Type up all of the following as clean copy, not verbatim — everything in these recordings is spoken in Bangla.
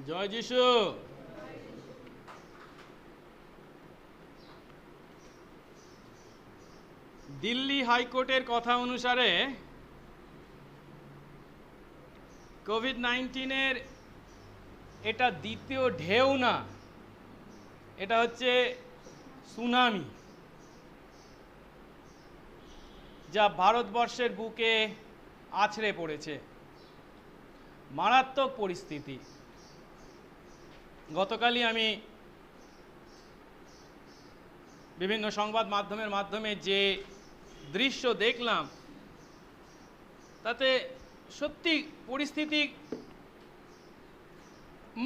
জয় যিশু। দিল্লি হাইকোর্টের কথা অনুসারে কোভিড-19-এর এটা দ্বিতীয় ঢেউ না, এটা হচ্ছে সুনামি, যা ভারতবর্ষের বুকে আছড়ে পড়েছে। মারাত্মক পরিস্থিতি। গতকালই আমি বিভিন্ন সংবাদ মাধ্যমের মাধ্যমে যে দৃশ্য দেখলাম, তাতে সত্যি পরিস্থিতি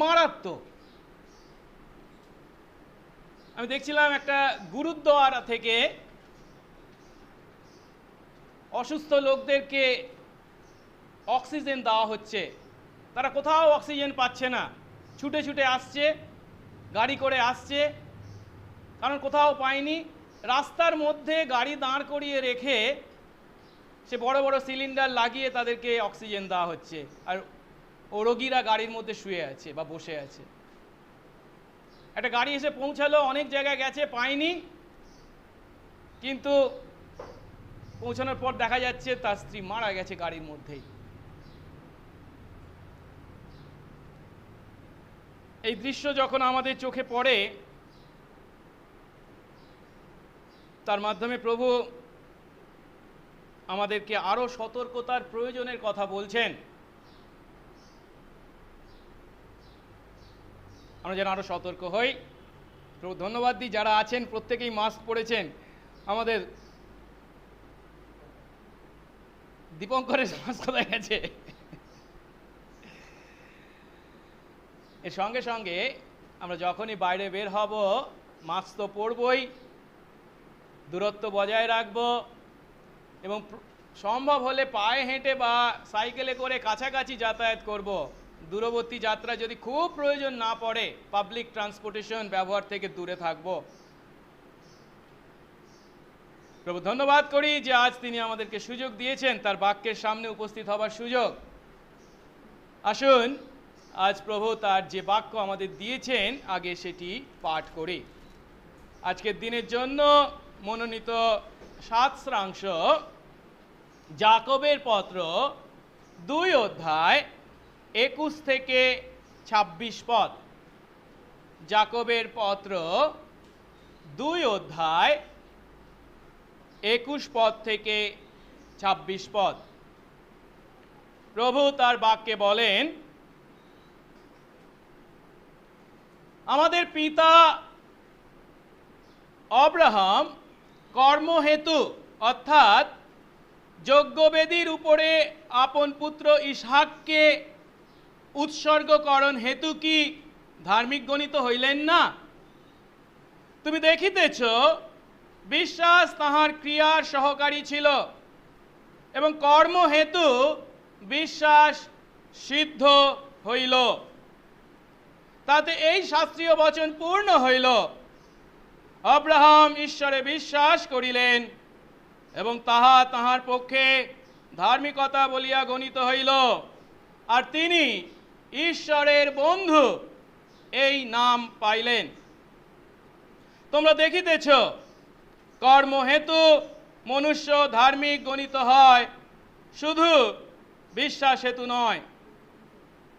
মারাত্মক। আমি দেখছিলাম একটা গুরুদ্বারা থেকে অসুস্থ লোকদেরকে অক্সিজেন দেওয়া হচ্ছে। তারা কোথাও অক্সিজেন পাচ্ছে না, ছুটে ছুটে আসছে, গাড়ি করে আসছে, কারণ কোথাও পায়নি। রাস্তার মধ্যে গাড়ি দাঁড় করিয়ে রেখে সে বড় বড় সিলিন্ডার লাগিয়ে তাদেরকে অক্সিজেন দেওয়া হচ্ছে, আর ও রোগীরা গাড়ির মধ্যে শুয়ে আছে বা বসে আছে। একটা গাড়ি এসে পৌঁছালো, অনেক জায়গায় গেছে, পায়নি, কিন্তু পৌঁছানোর পর দেখা যাচ্ছে তার স্ত্রী মারা গেছে গাড়ির মধ্যেই। এই দৃশ্য যখন আমাদের চোখে পড়ে, তার মাধ্যমে প্রভু আমাদেরকে আরো সতর্কতার প্রয়োজনের কথা বলছেন। আমরা যেন আরো সতর্ক হই। প্রভু ধন্যবাদ দিই, যারা আছেন প্রত্যেকেই মাস্ক পরেছেন। আমাদের দীপঙ্করের মাস্ক কোথায় গেছে? এর সঙ্গে সঙ্গে আমরা যখনই বাইরে বের হব, মাস্ক তো পরবই, দূরত্ব বজায় রাখব, এবং সম্ভব হলে পায়ে হেঁটে বা সাইকেলে করে কাছাকাছি যাতায়াত করব। দূরবর্তী যাত্রা যদি খুব প্রয়োজন না পড়ে, পাবলিক ট্রান্সপোর্টেশন ব্যবহার থেকে দূরে থাকব। প্রভু ধন্যবাদ করি যে আজ তিনি আমাদেরকে সুযোগ দিয়েছেন তার বাক্যের সামনে উপস্থিত হবার সুযোগ। আসুন আজ প্রভু তার যে বাক্য আমাদের দিয়েছেন, আগে সেটি পাঠ করি। আজকের দিনের জন্য মনোনীত শাস্ত্রাংশ যাকবের পত্র 2 অধ্যায় 21 থেকে 26 পদ। যাকবের পত্র 2 অধ্যায় 21 পদ থেকে 26 পদ। প্রভু তার বাক্যে বলেন, আমাদের পিতা আব্রাহাম কর্মহেতু অর্থাৎ যজ্ঞবেদীর উপরে আপন পুত্র ইসহাককে উৎসর্গকরণ হেতু কি ধার্মিক গণিত হইলেন না? তুমি দেখিতেছ বিশ্বাস তাহার ক্রিয়ার সহকারী ছিল, এবং কর্ম হেতু বিশ্বাস সিদ্ধ হইল। তাতে এই শাস্ত্রীয় বচন পূর্ণ হইল, আব্রাহাম ঈশ্বরে বিশ্বাস করিলেন এবং তাহা তাহার পক্ষে ধার্মিকতা বলিয়া গণিত হইল, আর তিনি ঈশ্বরের বন্ধু এই নাম পাইলেন। তোমরা দেখিতেছ কর্ম হেতু মনুষ্য ধার্মিক গণিত হয়, শুধু বিশ্বাস হেতু নয়।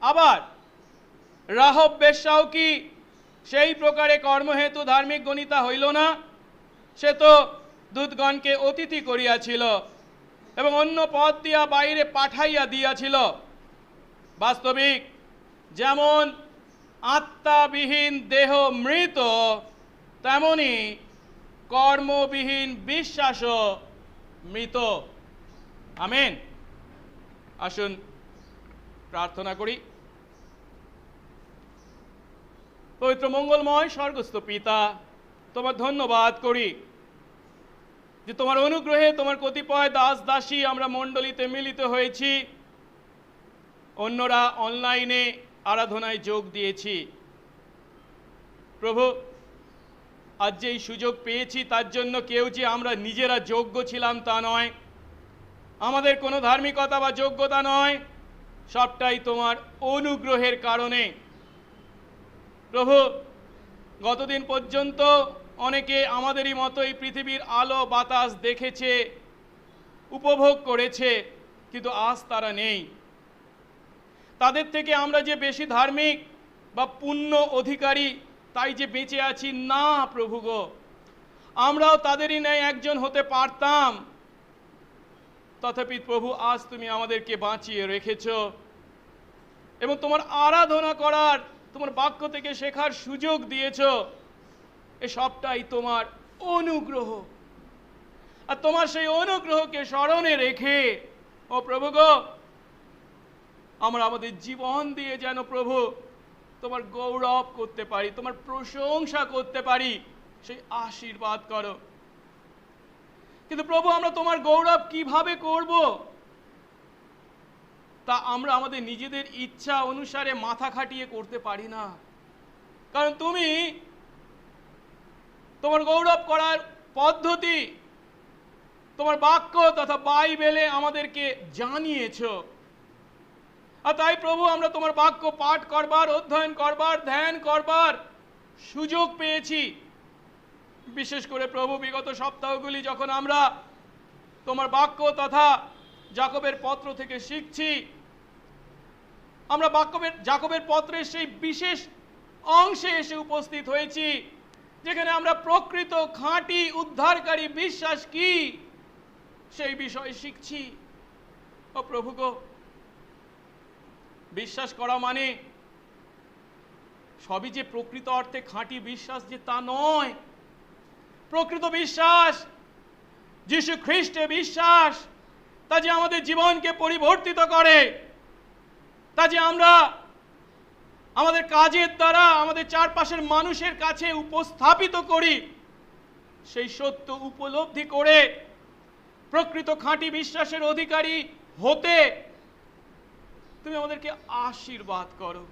আবার রাহব বেশ্যাও কি সেই প্রকারে কর্মহেতু ধার্মিক গণিতা হইল না? সে তো দূতগণকে অতিথি করিয়াছিল এবং অন্য পথ দিয়া বাইরে পাঠাইয়া দিয়াছিল। বাস্তবিক যেমন আত্মাবিহীন দেহ মৃত, তেমনি কর্মবিহীন বিশ্বাসও মৃত। আমেন। আসুন প্রার্থনা করি। পবিত্র মঙ্গলময় স্বর্গস্থ পিতা, তোমার ধন্যবাদ করি যে তোমার অনুগ্রহে তোমার কতিপয় দাস দাসী আমরা মণ্ডলীতে মিলিত হয়েছি, অন্যরা অনলাইনে আরাধনায় যোগ দিয়েছি। প্রভু, আজ যে এই সুযোগ পেয়েছি তার জন্য কেউ যে আমরা নিজেরা যোগ্য ছিলাম তা নয়, আমাদের কোনো ধার্মিকতা বা যোগ্যতা নয়, সবটাই তোমার অনুগ্রহের কারণে। প্রভু, গতদিন পর্যন্ত অনেকে আমাদেরই মতো এই পৃথিবীর আলো বাতাস দেখেছে, উপভোগ করেছে, কিন্তু আজ তারা নেই। তাদের থেকে আমরা যে বেশি ধার্মিক বা পুণ্য অধিকারী তাই যে বেঁচে আছি, না প্রভু গো, আমরাও তাদেরই ন্যায় একজন হতে পারতাম। তথাপি প্রভু, আজ তুমি আমাদেরকে বাঁচিয়ে রেখেছ এবং তোমার আরাধনা করার, তোমার বাক্য থেকে শেখার সুযোগ দিয়েছ। এ সবটাই তোমার অনুগ্রহ। আর তোমার সেই অনুগ্রহকে স্মরণে রেখে ও প্রভু গো, আমরা আমাদের জীবন দিয়ে যেন প্রভু তোমার গৌরব করতে পারি, তোমার প্রশংসা করতে পারি, সেই আশীর্বাদ করো। কিন্তু প্রভু, আমরা তোমার গৌরব কিভাবে করব তা আমরা আমাদের নিজেদের ইচ্ছা অনুসারে মাথা খাটিয়ে করতে পারি না। কারণ তুমি তোমার গৌরব করার পদ্ধতি তোমার বাক্য তথা বাইবেলে আমাদেরকে জানিয়েছ। আর তাই প্রভু, আমরা তোমার বাক্য পাঠ করবার, অধ্যয়ন করবার, ধ্যান করবার সুযোগ পেয়েছি। বিশেষ করে প্রভু, বিগত সপ্তাহগুলি যখন আমরা তোমার বাক্য তথা যাকবের পত্র থেকে শিখছি, আমরা যাকবের পত্রের সেই বিশেষ অংশে এসে উপস্থিত হয়েছি, যেখানে আমরা প্রকৃত খাঁটি উদ্ধারকারী বিশ্বাস কি সেই বিষয় শিখছি। ও প্রভু গো, বিশ্বাস করা মানে সবই যে প্রকৃত অর্থে খাঁটি বিশ্বাস যে তা নয়। প্রকৃত বিশ্বাস, যীশু খ্রিস্টে বিশ্বাস, তা যে আমাদের জীবনকে পরিবর্তিত করে, তা যে আমরা আমাদের কাজের দ্বারা আমাদের চারপাশের মানুষের কাছে উপস্থাপিত করি, সেই সত্য উপলব্ধি করে প্রকৃত খাঁটি বিশ্বাসের অধিকারী হতে তুমি আমাদেরকে আশীর্বাদ করো।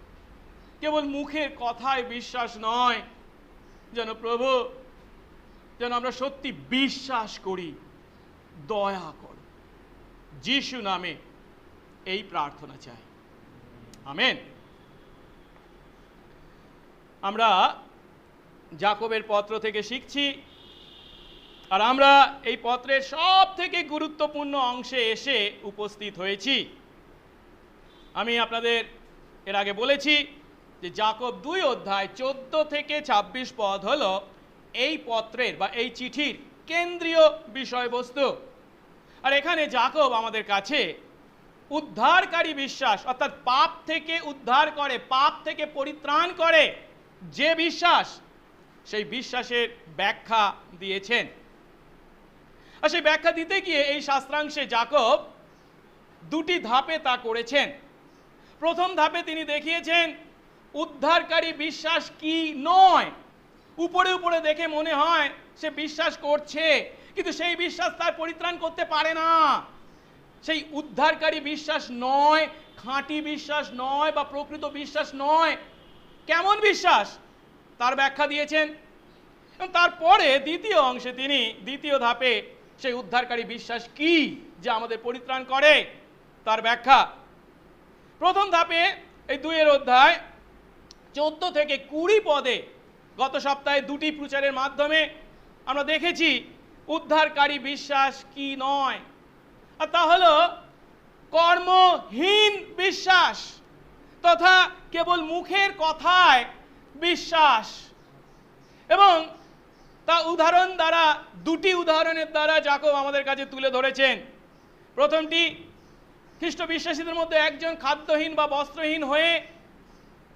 কেবল মুখের কথায় বিশ্বাস নয়, যেন প্রভু, যেন আমরা সত্যি বিশ্বাস করি। দয়া করো, যিশু নামে এই প্রার্থনা চাই, আমেন। আমরা যাকবের পত্র থেকে শিখছি, আর আমরা এই পত্রের সব থেকে গুরুত্বপূর্ণ অংশে এসে উপস্থিত হয়েছি। আমি আপনাদের এর আগে বলেছি যে যাকব 2 অধ্যায় 14 থেকে 26 পদ হলো এই পত্রের বা এই চিঠির কেন্দ্রীয় বিষয়বস্তু। আর এখানে যাকব আমাদের কাছে উদ্ধারকারী বিশ্বাস, অর্থাৎ পাপ থেকে উদ্ধার করে, পাপ থেকে পরিত্রাণ করে যে বিশ্বাস, সেই বিশ্বাসের ব্যাখ্যা দিয়েছেন। আর সেই ব্যাখ্যা দিতে গিয়ে এই শাস্ত্রাংশে যাকব 2টি ধাপে তা করেছেন। প্রথম ধাপে তিনি দেখিয়েছেন উদ্ধারকারী বিশ্বাস কি নয়। উপরে উপরে দেখে মনে হয় সে বিশ্বাস করছে, কিন্তু সেই বিশ্বাস তার পরিত্রাণ করতে পারে না। সেই উদ্ধারকারী বিশ্বাস নয়, খাঁটি বিশ্বাস নয় বা প্রকৃত বিশ্বাস নয়। কেমন বিশ্বাস তার ব্যাখ্যা দিয়েছেন। এবং তারপরে দ্বিতীয় অংশে তিনি দ্বিতীয় ধাপে সেই উদ্ধারকারী বিশ্বাস কি যা আমাদের পরিত্রাণ করে তার ব্যাখ্যা। প্রথম ধাপে এই 2 অধ্যায় 14 থেকে 20 পদে গত সপ্তাহে 2টি প্রচারের মাধ্যমে আমরা দেখেছি উদ্ধারকারী বিশ্বাস কি নয়। আর তা হলো কর্মহীন বিশ্বাস তথা কেবল মুখের কথায় বিশ্বাস। এবং তা উদাহরণ দ্বারা, 2টি উদাহরণের দ্বারা যাকব আমাদের কাছে তুলে ধরেছেন। প্রথমটি, খ্রিস্ট বিশ্বাসীদের মধ্যে একজন খাদ্যহীন বা বস্ত্রহীন হয়ে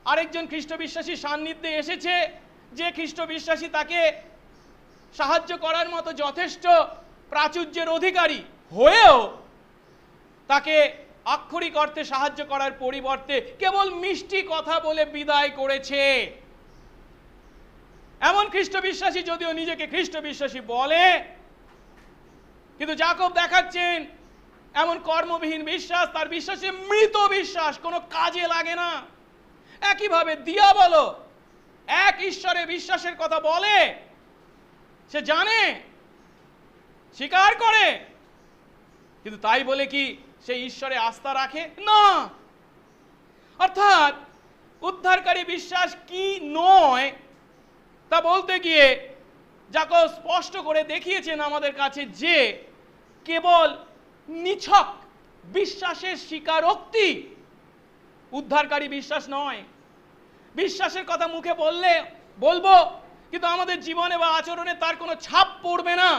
আরেকজন খ্রিস্ট বিশ্বাসীর সান্নিধ্যে এসেছে, যে খ্রিস্ট বিশ্বাসী তাকে সাহায্য করার মতো যথেষ্ট প্রাচুর্যের অধিকারী হয়েও তাকে আক্ষরিক অর্থে সাহায্য করার পরিবর্তে কেবল মিষ্টি কথা বলে বিদায় করেছে। এমন খ্রিস্ট বিশ্বাসী যদিও নিজেকে খ্রিস্ট বিশ্বাসী বলে, কিন্তু যাকব দেখাচ্ছেন এমন কর্মবিহীন বিশ্বাস, তার বিশ্বাসে মৃত বিশ্বাস, কোনো কাজে লাগে না। একইভাবে দিয়াবলো এক ঈশ্বরে বিশ্বাসের কথা বলে, সে জানে, স্বীকার করে, কিন্তু তাই বলে কি সেই ঈশ্বরে আস্থা রাখে না। অর্থাৎ উদ্ধারকারী বিশ্বাস কি নয় তা বলতে গিয়ে যাকব স্পষ্ট করে দেখিয়েছেন আমাদের কাছে যে কেবল নিছক বিশ্বাসের স্বীকারোক্তি উদ্ধারকারী বিশ্বাস নয়। বিশ্বাসের কথা মুখে বলবো, কিন্তু আমাদের জীবনে বা আচরণে তার কোনো ছাপ পড়বে না,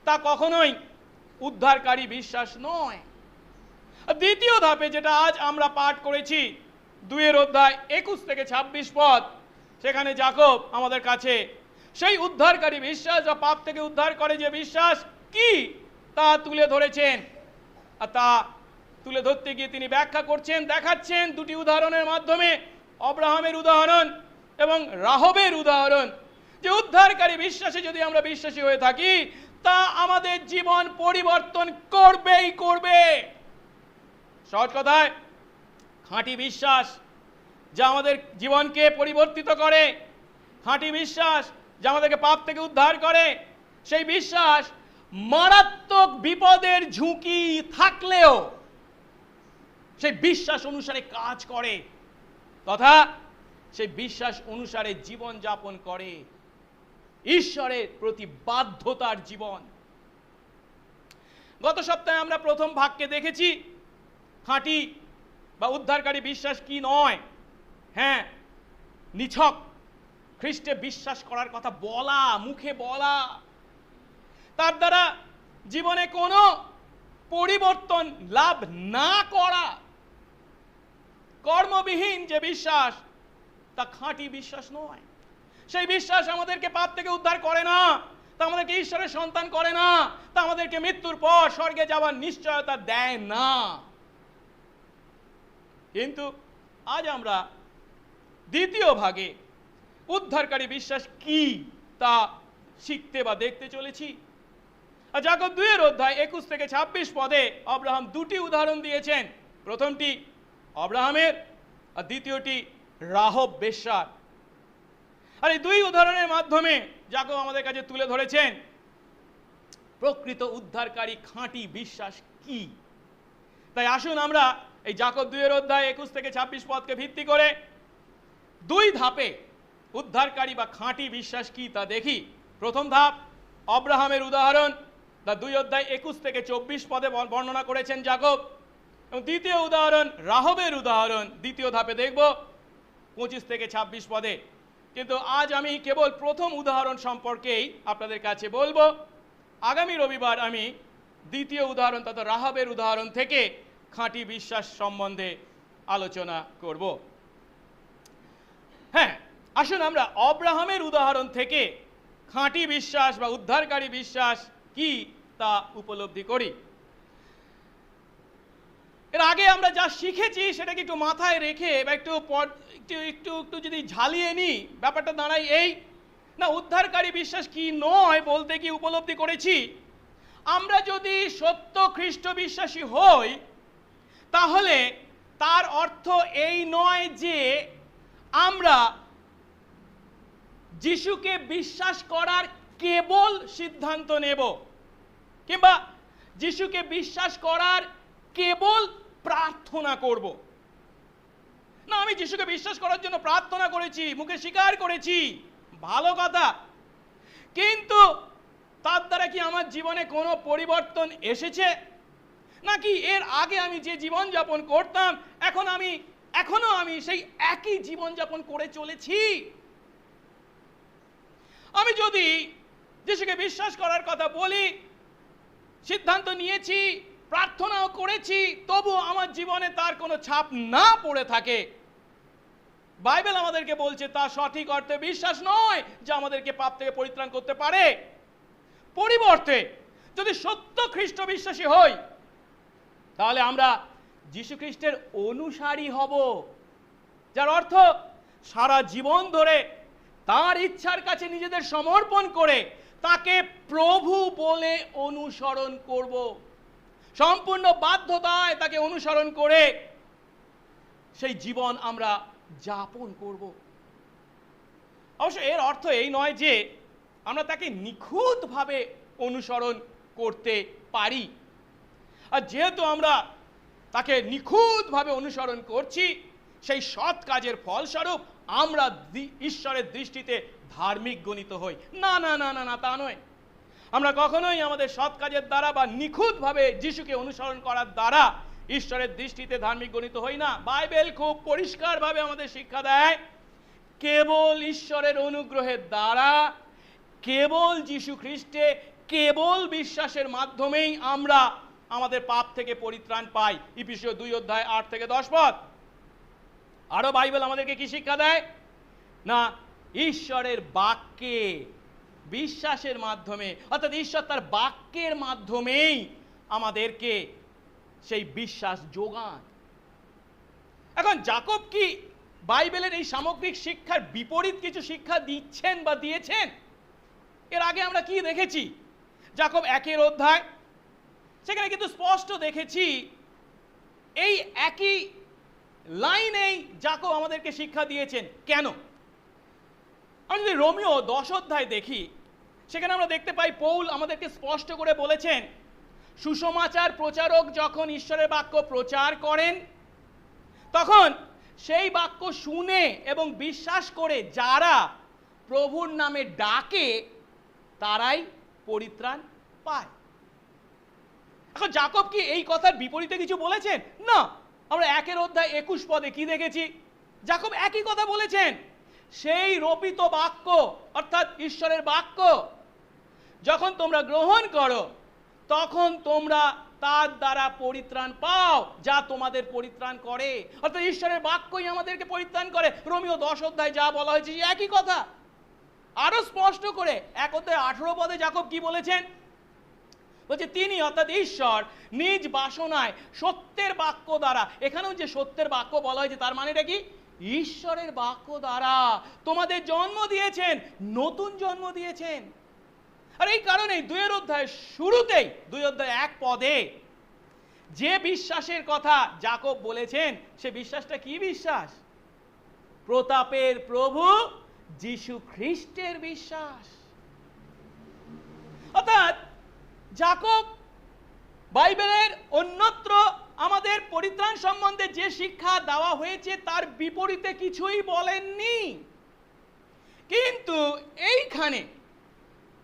তা কখনোই উদ্ধারকারী বিশ্বাস নয়। দ্বিতীয় ধাপে যেটা আজ আমরা পাঠ করেছি 2 অধ্যায় 21 থেকে 26 পদ, সেখানে যাকব আমাদের কাছে সেই উদ্ধারকারী বিশ্বাস বা পাপ থেকে উদ্ধার করে যে বিশ্বাস কি তা তুলে ধরেছেন। আর তা তুলে ধরতে গিয়ে তিনি ব্যাখ্যা করছেন, দেখাচ্ছেন 2টি উদাহরণের মাধ্যমে, আব্রাহামের উদাহরণ এবং রাহবের উদাহরণ, যে উদ্ধারকারী বিশ্বাসে যদি আমরা বিশ্বাসী হয়ে থাকি তা আমাদের জীবন পরিবর্তন করবেই করবে। সহজ কথায়, খাঁটি বিশ্বাস যা আমাদের জীবনকে পরিবর্তিত করে, খাঁটি বিশ্বাস যা আমাদেরকে পাপ থেকে উদ্ধার করে, সেই বিশ্বাস মারাত্মক বিপদের ঝুঁকি থাকলেও সেই বিশ্বাস অনুসারে কাজ করে তথা সেই বিশ্বাস অনুসারে জীবন যাপন করে, ঈশ্বরের প্রতি বাধ্যতার জীবন। গত সপ্তাহে আমরা প্রথম ভাগকে দেখেছি খাঁটি বা উদ্ধারকারী বিশ্বাস কি নয়। হ্যাঁ, নিছক খ্রিস্টে বিশ্বাস করার কথা বলা, মুখে বলা, তার দ্বারা জীবনে কোনো পরিবর্তন লাভ না করা, কর্মবিহীন যে বিশ্বাস তা খাঁটি বিশ্বাস নয়। সেই বিশ্বাস আমাদেরকে পাপ থেকে উদ্ধার করে না, তা আমাদেরকে ঈশ্বরের সন্তান করে না, তা আমাদেরকে মৃত্যুর পর স্বর্গে যাওয়ার নিশ্চয়তা দেয় না। কিন্তু আজ আমরা দ্বিতীয় ভাগে উদ্ধারকারী বিশ্বাস কি তা শিখতে বা দেখতে চলেছি। আর যাকব 2 অধ্যায় 21 থেকে 26 পদে আব্রাহাম 2টি উদাহরণ দিয়েছেন। প্রথমটি আব্রাহামের আর দ্বিতীয়টি রাহব বেশ্যার। আর এই 2 উদাহরণের মাধ্যমে যাকব আমাদের কাছে তুলে ধরেছেন প্রকৃত উদ্ধারকারী খাঁটি বিশ্বাস কি। তাই আসুন আমরা এই যাকব 2 অধ্যায় 21 থেকে 26 পদকে ভিত্তি করে 2 ধাপে উদ্ধারকারী বা খাঁটি বিশ্বাস কি তা দেখি। প্রথম ধাপ আব্রাহামের উদাহরণ, 2 অধ্যায় 21 থেকে 24 পদে বর্ণনা করেছেন যাকব, এবং দ্বিতীয় উদাহরণ রাহবের উদাহরণ দ্বিতীয় ধাপে দেখব 25 থেকে 26 পদে। কিন্তু আজ আমি কেবল প্রথম উদাহরণ সম্পর্কেই আপনাদের কাছে বলবো। আগামী রবিবার আমি দ্বিতীয় উদাহরণ তথা রাহবের উদাহরণ থেকে খাঁটি বিশ্বাস সম্বন্ধে আলোচনা করব। হ্যাঁ, আসুন আমরা আব্রাহামের উদাহরণ থেকে খাঁটি বিশ্বাস বা উদ্ধারকারী বিশ্বাস কি তা উপলব্ধি করি। এর আগে আমরা যা শিখেছি সেটাকে একটু মাথায় রেখে বা একটু একটু যদি ঝালিয়ে নিই, ব্যাপারটা দাঁড়ায় এই না, উদ্ধারকারী বিশ্বাস কি নয় বলতে কি উপলব্ধি করেছি, আমরা যদি সত্য খ্রিস্ট বিশ্বাসী হই তাহলে তার অর্থ এই নয় যে আমরা যিশুকে বিশ্বাস করার কেবল সিদ্ধান্ত নেব, কিংবা যিশুকে বিশ্বাস করার কেবল প্রার্থনা করব। না, আমি যিশুকে বিশ্বাস করার জন্য প্রার্থনা করেছি, মুখে স্বীকার করেছি, ভালো কথা, কিন্তু তার দ্বারা কি আমার জীবনে কোনো পরিবর্তন এসেছে? নাকি এর আগে আমি যে জীবনযাপন করতাম এখনো আমি সেই একই জীবনযাপন করে চলেছি? আমি যদি যিশুকে বিশ্বাস করার কথা বলি, সিদ্ধান্ত নিয়েছি, প্রার্থনাও করেছি, তবু আমার জীবনে তার কোনো ছাপ না পড়ে থাকে, বাইবেল আমাদেরকে বলছে তা সঠিক অর্থে বিশ্বাস নয় যা আমাদেরকে পাপ থেকে পরিত্রাণ করতে পারে। পরিবর্তে যদি সত্য খ্রিস্ট বিশ্বাসী হই তাহলে আমরা যীশু খ্রিস্টের অনুসারী হব, যার অর্থ সারা জীবন ধরে তার ইচ্ছার কাছে নিজেদের সমর্পণ করে তাকে প্রভু বলে অনুসরণ করব, সম্পূর্ণ বাধ্যতায় তাকে অনুসরণ করে সেই জীবন আমরা যাপন করব। অবশ্য এর অর্থ এই নয় যে আমরা তাকে নিখুঁতভাবে অনুসরণ করতে পারি। আর যেহেতু আমরা তাকে নিখুঁতভাবে অনুসরণ করছি, সেই সৎ কাজের ফলস্বরূপ আমরা ঈশ্বরের দৃষ্টিতে ধার্মিক গণিত হই। না না না না না, তা নয়। আমরা কখনোই আমাদের সৎ কাজের দ্বারা বা নিখুঁতভাবে যিশুকে অনুসরণ করার দ্বারা ঈশ্বরের দৃষ্টিতে ধার্মিক গণিত হই না। বাইবেল খুব পরিষ্কারভাবে আমাদের শিক্ষা দেয়, কেবল ঈশ্বরের অনুগ্রহের দ্বারা, কেবল যিশু খ্রিস্টে, কেবল বিশ্বাসের মাধ্যমেই আমরা আমাদের পাপ থেকে পরিত্রাণ পাই। ইফিসীয় 2:8-10 আরো বাইবেল আমাদেরকে কি শিক্ষা দেয় না, ঈশ্বরের বাক্যে বিশ্বাসের মাধ্যমে, অর্থাৎ ঈশ্বর তার বাক্যের মাধ্যমেই আমাদেরকে সেই বিশ্বাস যোগান। এখন যাকব কি বাইবেলের এই সামগ্রিক শিক্ষার বিপরীত কিছু শিক্ষা দিচ্ছেন বা দিয়েছেন? এর আগে আমরা কি দেখেছি? যাকব 1 সেখানে কিন্তু স্পষ্ট দেখেছি এই একই লাইনেই যাকব আমাদেরকে শিক্ষা দিয়েছেন। কেন? আমরা যদি রোমীয় 10 দেখি, সেখানে আমরা দেখতে পাই পৌল আমাদেরকে স্পষ্ট করে বলেছেন, সুসমাচার প্রচারক যখন ঈশ্বরের বাক্য প্রচার করেন, তখন সেই বাক্য শুনে এবং বিশ্বাস করে যারা প্রভুর নামে ডাকে তারাই পরিত্রাণ পায়। এখন যাকব কি এই কথার বিপরীতে কিছু বলেছেন? না। আমরা 1:21 কি দেখেছি? যাকব একই কথা বলেছেন, সেই রোপিত বাক্য অর্থাৎ ঈশ্বরের বাক্য যখন তোমরা গ্রহণ করো তখন তোমরা তার দ্বারা পরিত্রাণ পাও যা তোমাদের পরিত্রাণ করে। অর্থাৎ ঈশ্বরের বাক্যই আমাদেরকে পরিত্রাণ করে। রোমীয় 10 যা বলা হয়েছে একই কথা আরো স্পষ্ট করে 1:18 যাকব কি বলেছেন? বলছে তিনি অর্থাৎ ঈশ্বর নিজ বাসনায় সত্যের বাক্য দ্বারা, এখানেও যে সত্যের বাক্য বলা হয়েছে তার মানেটা কি? ঈশ্বরের বাক্য দ্বারা তোমাদের জন্ম দিয়েছেন, নতুন জন্ম দিয়েছেন। আর এই কারণেই 2 শুরুতেই 2:1 যে বিশ্বাসের কথা যাকব বলেছেন, সে বিশ্বাসটা কি বিশ্বাস? প্রতাপের প্রভু যিশু খ্রিস্টের বিশ্বাস। অর্থাৎ যাকব বাইবেলের অন্যত্র আমাদের পরিত্রাণ সম্বন্ধে যে শিক্ষা দেওয়া হয়েছে তার বিপরীতে কিছুই বলেননি, কিন্তু এইখানে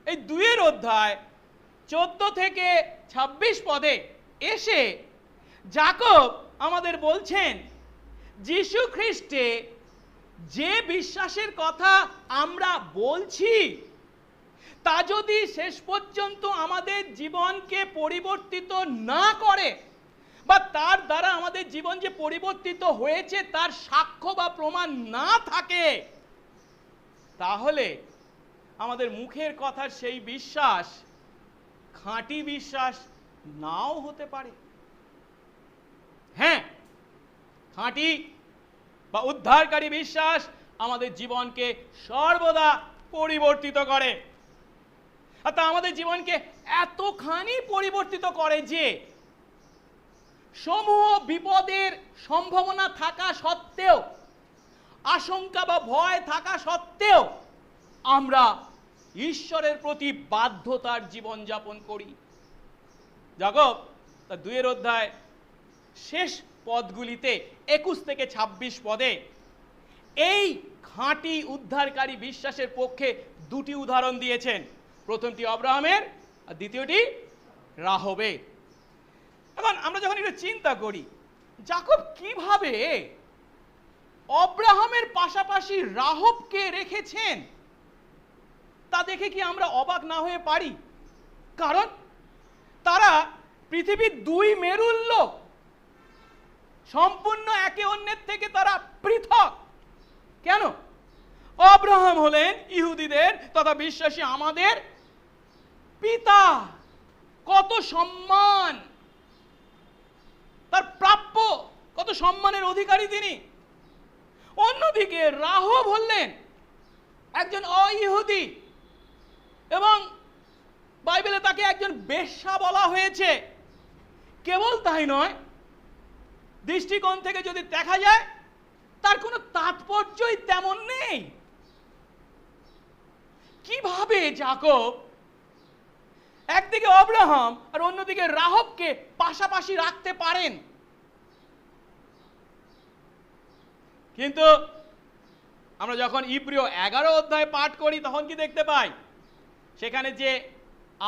এই 2:14-26 এসে যাকব আমাদের বলছেন, যিশু খ্রিস্টে যে বিশ্বাসের কথা আমরা বলছি তা যদি শেষ পর্যন্ত আমাদের জীবনকে পরিবর্তিত না করে বা তার দ্বারা আমাদের জীবন যে পরিবর্তিত হয়েছে তার সাক্ষ্য বা প্রমাণ না থাকে, তাহলে আমাদের মুখের কথার সেই বিশ্বাস খাঁটি বিশ্বাস নাও হতে পারে। হ্যাঁ, খাঁটি বা উদ্ধারকারী বিশ্বাস আমাদের জীবনকে সর্বদা পরিবর্তিত করে। আর তা আমাদের জীবনকে এতখানি পরিবর্তিত করে যে সমূহ বিপদের সম্ভাবনা থাকা সত্ত্বেও, আশঙ্কা বা ভয় থাকা সত্ত্বেও আমরা ঈশ্বরের প্রতি বাধ্যতার জীবন যাপন করি। যাকব তার 2 শেষ পদগুলিতে 21-26 এই খাঁটি উদ্ধারকারী বিশ্বাসের পক্ষে 2টি উদাহরণ দিয়েছেন। প্রথমটি আব্রাহামের আর দ্বিতীয়টি রাহবের। এখন আমরা যখন এটা চিন্তা করি যাকব কিভাবে আব্রাহামের পাশাপাশি রাহবকে রেখেছেন, তা দেখে কি আমরা অবাক না হয়ে পারি? কারণ তারা পৃথিবীর 2 মেরুর লোক, সম্পূর্ণ একে অন্যের থেকে তারা পৃথক। কেন? আব্রাহাম হলেন ইহুদিদের তথা বিশ্বাসী আমাদের পিতা, কত সম্মান তার প্রাপ্য, কত সম্মানের অধিকারী তিনি। অন্যদিকে রাহব হলেন একজন অইহুদি এবং বাইবেলে তাকে একজন বেশ্যা বলা হয়েছে। কেবল তাই নয়, দৃষ্টিকোণ থেকে যদি দেখা যায় তার কোনো তাৎপর্যই তেমন নেই। কিভাবে যাকব একদিকে আব্রাহাম আর অন্যদিকে রাহবকে পাশাপাশি রাখতে পারেন? কিন্তু আমরা যখন ইব্রিয় 11 অধ্যায় পাঠ করি তখন কি দেখতে পাই? সেখানে যে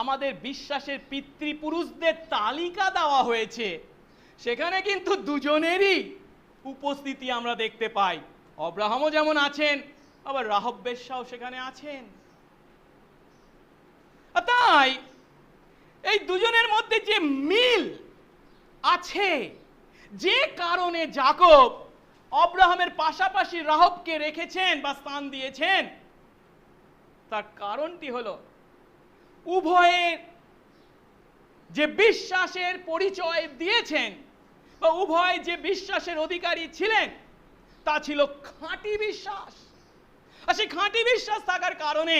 আমাদের বিশ্বাসের পিতৃপুরুষদের তালিকা দেওয়া হয়েছে, সেখানে কিন্তু দুজনেরই উপস্থিতি আমরা দেখতে পাই। আব্রাহামও যেমন আছেন, আবার রাহব বেশ্যাও সেখানে আছেন। তাই এই দুজনের মধ্যে যে মিল আছে, যে কারণে যাকব আব্রাহামের পাশাপাশি রাহবকে রেখেছেন বা স্থান দিয়েছেন, তার কারণটি হলো উভয়ের যে বিশ্বাসের পরিচয় দিয়েছেন বা উভয় যে বিশ্বাসের অধিকারী ছিলেন তা ছিল খাঁটি বিশ্বাস। আর সেই খাঁটি বিশ্বাস থাকার কারণে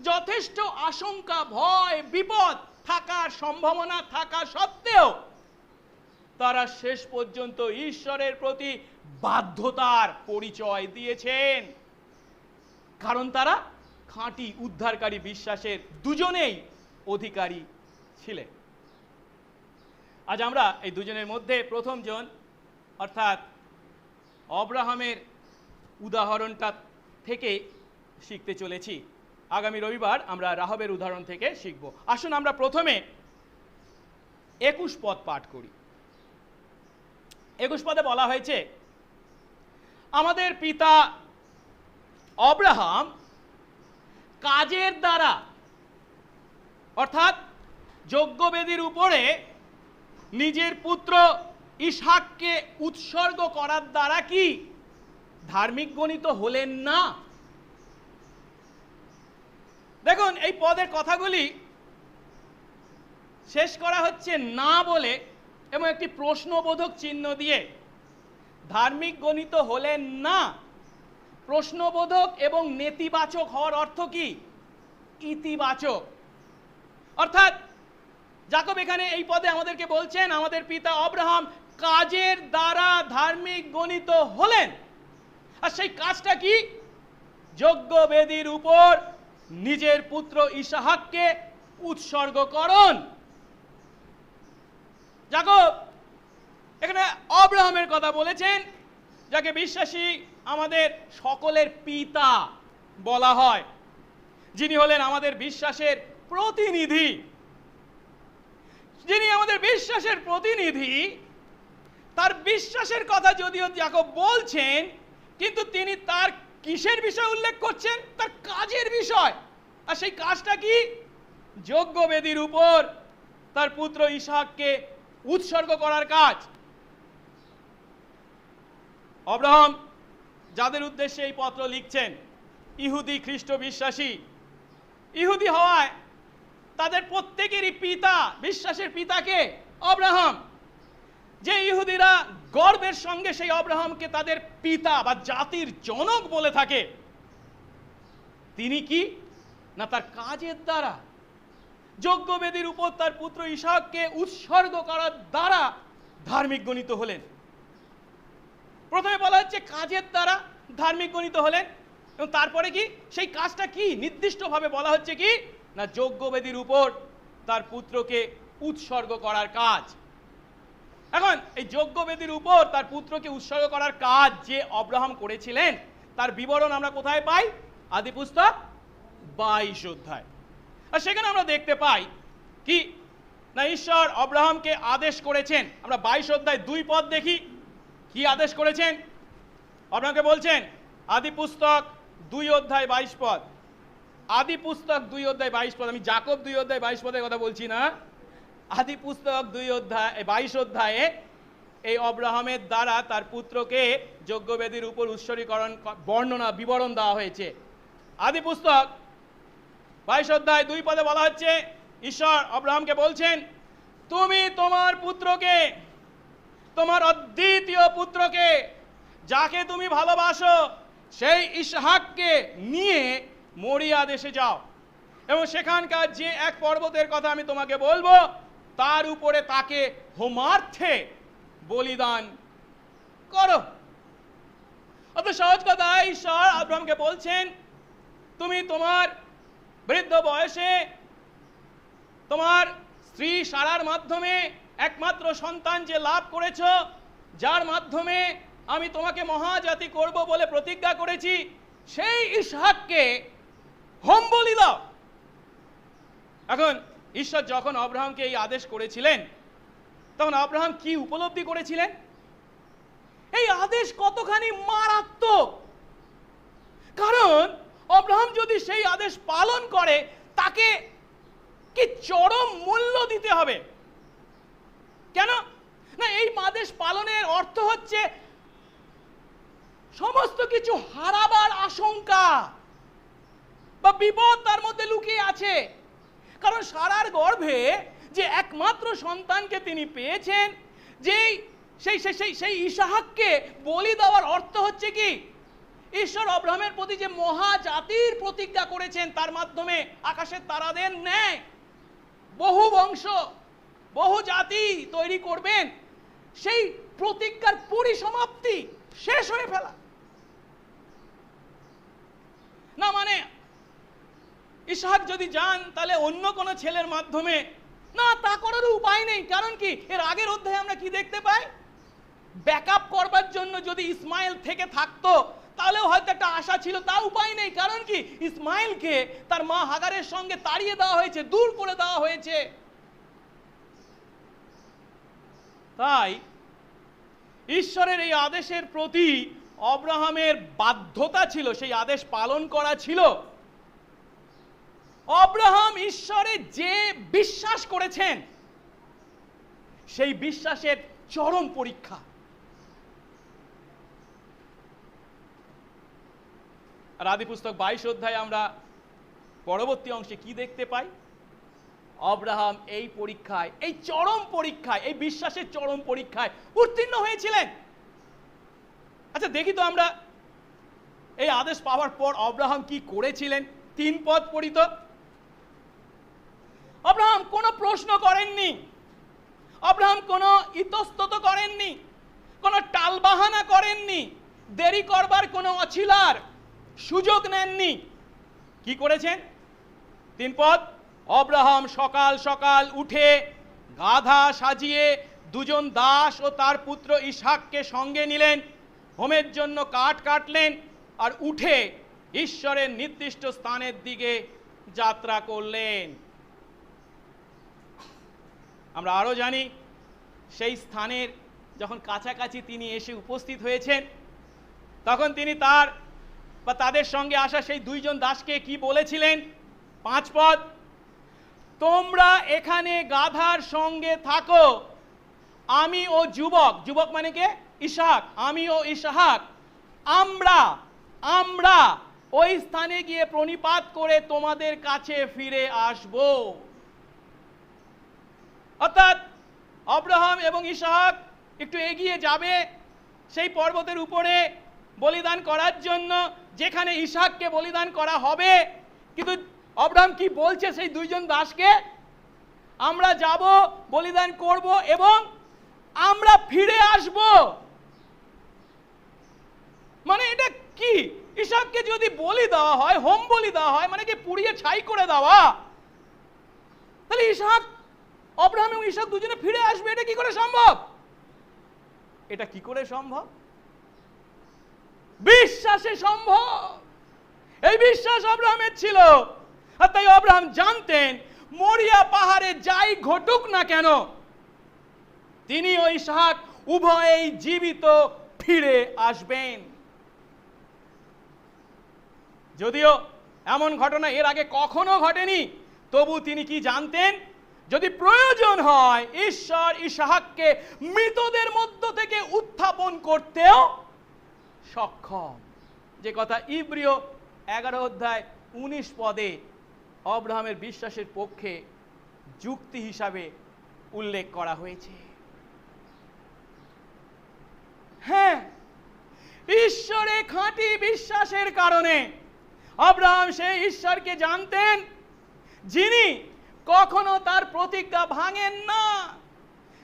যথেষ্ট আশঙ্কা, ভয়, বিপদ থাকার সম্ভাবনা থাকা সত্ত্বেও তারা শেষ পর্যন্ত ঈশ্বরের প্রতি বাধ্যতার পরিচয় দিয়েছেন, কারণ তারা খাঁটি উদ্ধারকারী বিশ্বাসের দুজনেই অধিকারী ছিলেন। আজ আমরা এই দুজনের মধ্যে প্রথম জন অর্থাৎ আব্রাহামের উদাহরণটা থেকে শিখতে চলেছি। আগামী রবিবার আমরা রাহবের উদাহরণ থেকে শিখব। আসুন আমরা প্রথমে 21 পদ পাঠ করি। 21 পদে বলা হয়েছে, আমাদের পিতা আব্রাহাম কাজের দ্বারা অর্থাৎ যজ্ঞবেদীর উপরে নিজের পুত্র ইসহাককে উৎসর্গ করার দ্বারা কি ধার্মিক গণিত হলেন না? দেখুন, এই পদের কথাগুলি শেষ করা হচ্ছে না বলে এবং একটি প্রশ্নবোধক চিহ্ন দিয়ে। ধার্মিক গণিত হলেন না, প্রশ্নবোধক এবং নেতিবাচক হওয়ার অর্থ কি? ইতিবাচক। অর্থাৎ যাকব এখানে এই পদে আমাদেরকে বলছেন, আমাদের পিতা আব্রাহাম কাজের দ্বারা ধার্মিক গণিত হলেন। আর সেই কাজটা কি? যজ্ঞবেদীর উপর নিজের পুত্র ইসহাককে উৎসর্গকরণ। যাকব এখানে আব্রাহামের কথা বলেছেন, যাকে বিশ্বাসী আমাদের সকলের পিতা বলা হয়, যিনি হলেন আমাদের বিশ্বাসের প্রতিনিধি। যিনি আমাদের বিশ্বাসের প্রতিনিধি, তার বিশ্বাসের কথা যদিও যাকব বলছেন, কিন্তু তিনি তার কিসের বিষয় উল্লেখ করছেন? তার কাজের বিষয়। আর সেই কাজটা কি? যজ্ঞবেদীর উপর তার পুত্র ইসহাককে উৎসর্গ করার কাজ। আব্রাহাম যাদের উদ্দেশ্যে এই পত্র লিখছেন, ইহুদি খ্রিস্ট বিশ্বাসী। ইহুদি হওয়ায় তাদের প্রত্যেকেরই পিতা, বিশ্বাসের পিতাকে আব্রাহাম। যে ইহুদিরা গর্বের সঙ্গে সেই আব্রাহামকে তাদের পিতা বা জাতির জনক বলে থাকে, তিনি কি না তার কাজের দ্বারা যজ্ঞবেদীর উপর তার পুত্র ইসহাককে উৎসর্গ করার দ্বারা ধার্মিক গণিত হলেন। প্রথমে বলা হচ্ছে কাজের দ্বারা ধার্মিক গণিত হলেন, এবং তারপরে কি সেই কাজটা কি নির্দিষ্টভাবে বলা হচ্ছে কি না যজ্ঞবেদীর উপর তার পুত্রকে উৎসর্গ করার কাজ। এখন এই যজ্ঞবেদীর উপর তার পুত্রকে উৎসর্গ করার কাজ যে আব্রাহাম করেছিলেন তার বিবরণ আমরা কোথায় পাই? আদিপুস্তক 22 অধ্যায়। আর সেখানে আমরা দেখতে পাই কি না ঈশ্বর আব্রাহামকে আদেশ করেছেন। আমরা 22 অধ্যায় 2 পদ দেখি, কি আদেশ করেছেন। আব্রাহামকে বলছেন, আদিপুস্তক 2 অধ্যায় 22 পদ। আদিপুস্তক 2 অধ্যায় 22 পদ। আমি যাকব 2 অধ্যায় 22 পদের কথা বলছি না, আদিপুস্তক 2 অধ্যায় 22 অধ্যায়ে এই আব্রাহামের দ্বারা তার পুত্রকে যজ্ঞবেদীর উপর উৎসর্গীকরণ বর্ণনা বিবরণ দেওয়া হয়েছে। আদিপুস্তক 22 অধ্যায় 2 পদে বলা হচ্ছে, ঈশ্বর আব্রাহামকে বলছেন, তুমি তোমার পুত্রকে, তোমার অদ্বিতীয় পুত্রকে, যাকে তুমি ভালোবাসো, সেই ইসহাককে নিয়ে মরিয়া দেশে যাও এবং সেখানকার যে এক পর্বতের কথা আমি তোমাকে বলবো তার উপরে তাকে হোমার্থে বলিদান করো। অত সহজ কথা, ঈশ্বর আব্রাহামকে বলছেন, তুমি তোমার বৃদ্ধ বয়সে তোমার স্ত্রী সারার মাধ্যমে একমাত্র সন্তান যে লাভ করেছ, যার মাধ্যমে আমি তোমাকে মহাজাতি করব বলে প্রতিজ্ঞা করেছি, সেই ইসহাককে হোম বলি দাও। এখন ঈশ্বর যখন আব্রাহামকে এই আদেশ করেছিলেন, তখন আব্রাহাম কি উপলব্ধি করেছিলেন? এই আদেশ কতখানি মারাত্মক। কারণ আব্রাহাম যদি সেই আদেশ পালন করে, তাকে কি চরম মূল্য দিতে হবে। কেন না, এই আদেশ পালনের অর্থ হচ্ছে সমস্ত কিছু হারাবার আশঙ্কা বা বিপদ তার মধ্যে লুকিয়ে আছে। কারণ সারার গর্ভে যে একমাত্র সন্তানকে তিনি পেয়েছেন, যেই সেই সেই সেই ইসহাককে বলি দেওয়ার অর্থ হচ্ছে কি, ঈশ্বর আব্রাহামের প্রতি যে মহাজাতির প্রতিজ্ঞা করেছেন, তার মাধ্যমে আকাশের তারাদের ন্যায় বহু বংশ বহু জাতি তৈরি করবেন, সেই প্রতিজ্ঞার পরিসমাপ্তি, শেষ হয়ে ফেলা। না মানে ইসহাক যদি যান, তাহলে অন্য কোন ছেলের মাধ্যমে, না তা করার উপায় নেই। কারণ কি, এর আগের অধ্যায়ে আমরা কি দেখতে পাই, ব্যাকআপ করবার জন্য যদি ইসমাইল থেকে থাকতো তাহলেও হয়তো একটা আশা ছিল, তা উপায় নেই। কারণ কি, ইসমাইলকে তার মা হাগারের সঙ্গে তাড়িয়ে দেওয়া হয়েছে, দূর করে দেওয়া হয়েছে। তাই ঈশ্বরের এই আদেশের প্রতি আব্রাহামের বাধ্যতা ছিল, সেই আদেশ পালন করা ছিল। আব্রাহাম ঈশ্বরে যে বিশ্বাস করেছেন, সেই বিশ্বাসের চরম পরীক্ষা। আর আদি পুস্তক 22 অধ্যায়ে আমরা পরবর্তী অংশে কি দেখতে পাই, আব্রাহাম এই পরীক্ষায়, এই চরম পরীক্ষায়, এই বিশ্বাসের চরম পরীক্ষায় উত্তীর্ণ হয়েছিলেন। আচ্ছা দেখি তো আমরা এই আদেশ পাওয়ার পর আব্রাহাম কি করেছিলেন। 3 পদ পড়ি তো। আব্রাহাম কোনো প্রশ্ন করেননি, আব্রাহাম কোনো ইতস্তত করেননি, কোনো টালবাহানা করেননি, দেরি করবার কোনো অছিলার সুযোগ নেননি। কি করেছেন? 3 পদ। আব্রাহাম সকাল সকাল উঠে গাধা সাজিয়ে 2 দাস ও তার পুত্র ইসহাককে সঙ্গে নিলেন, হোমের জন্য কাঠ কাটলেন, আর উঠে ঈশ্বরের নির্দিষ্ট স্থানের দিকে যাত্রা করলেন। আমরা আরো জানি, সেই স্থানের যখন কাছাকাছি তিনি এসে উপস্থিত হয়েছেন, তখন তিনি তার বা তাদের সঙ্গে আসা সেই 2 দাসকে কি বলেছিলেন? 5 পদ। তোমরা এখানে গাধার সঙ্গে থাকো, আমি ও যুবক, যুবক মানে কে? ইসহাক, আমি ও ইসহাক আমরা ওই স্থানে গিয়ে প্রণিপাত করে তোমাদের কাছে ফিরে আসব। অর্থাৎ আব্রাহাম এবং ইসহাক একটু এগিয়ে যাবে সেই পর্বতের উপরে বলিদান করার জন্য, যেখানে ইসহাককে বলিদান করা হবে। কিন্তু আব্রাহাম কি বলছে সেই 2 দাসকে? আমরা যাব, বলিদান করব এবং আমরা ফিরে আসব। মানে এটা কি? ইসহাককে যদি বলি দেওয়া হয়, হোম বলি দেওয়া হয়, মানে কি পুড়িয়ে ছাই করে দেওয়া, তাহলে ইসহাক, আব্রাহাম এবং ইসহাক দুজনে ফিরে আসবে। এটা কি করে সম্ভব? এটা কি করে সম্ভব? বিশ্বাসে সম্ভব। এই বিশ্বাস আব্রাহামের ছিল। আর তাই আব্রাহাম জানতেন, মরিয়া পাহাড়ে যাই ঘটুক না কেন, তিনি ও ইসহাক উভয়েই জীবিত ফিরে আসবেন। যদিও এমন ঘটনা এর আগে কখনো ঘটেনি, তবু তিনি কি জানতেন? যদি প্রয়োজন হয়, ঈশ্বর ইসহাককে মৃতদের মধ্য থেকে উত্থাপন করতেও সক্ষম। যে কথা ইব্রিয় 11 অধ্যায় 19 পদে আব্রাহামের বিশ্বাসের পক্ষে যুক্তি হিসাবে উল্লেখ করা হয়েছে। হ্যাঁ, ঈশ্বরে খাঁটি বিশ্বাসের কারণে আব্রাহাম সেই ঈশ্বরকে জানতেন, যিনি কখনো তার প্রতিজ্ঞা ভাঙেন না।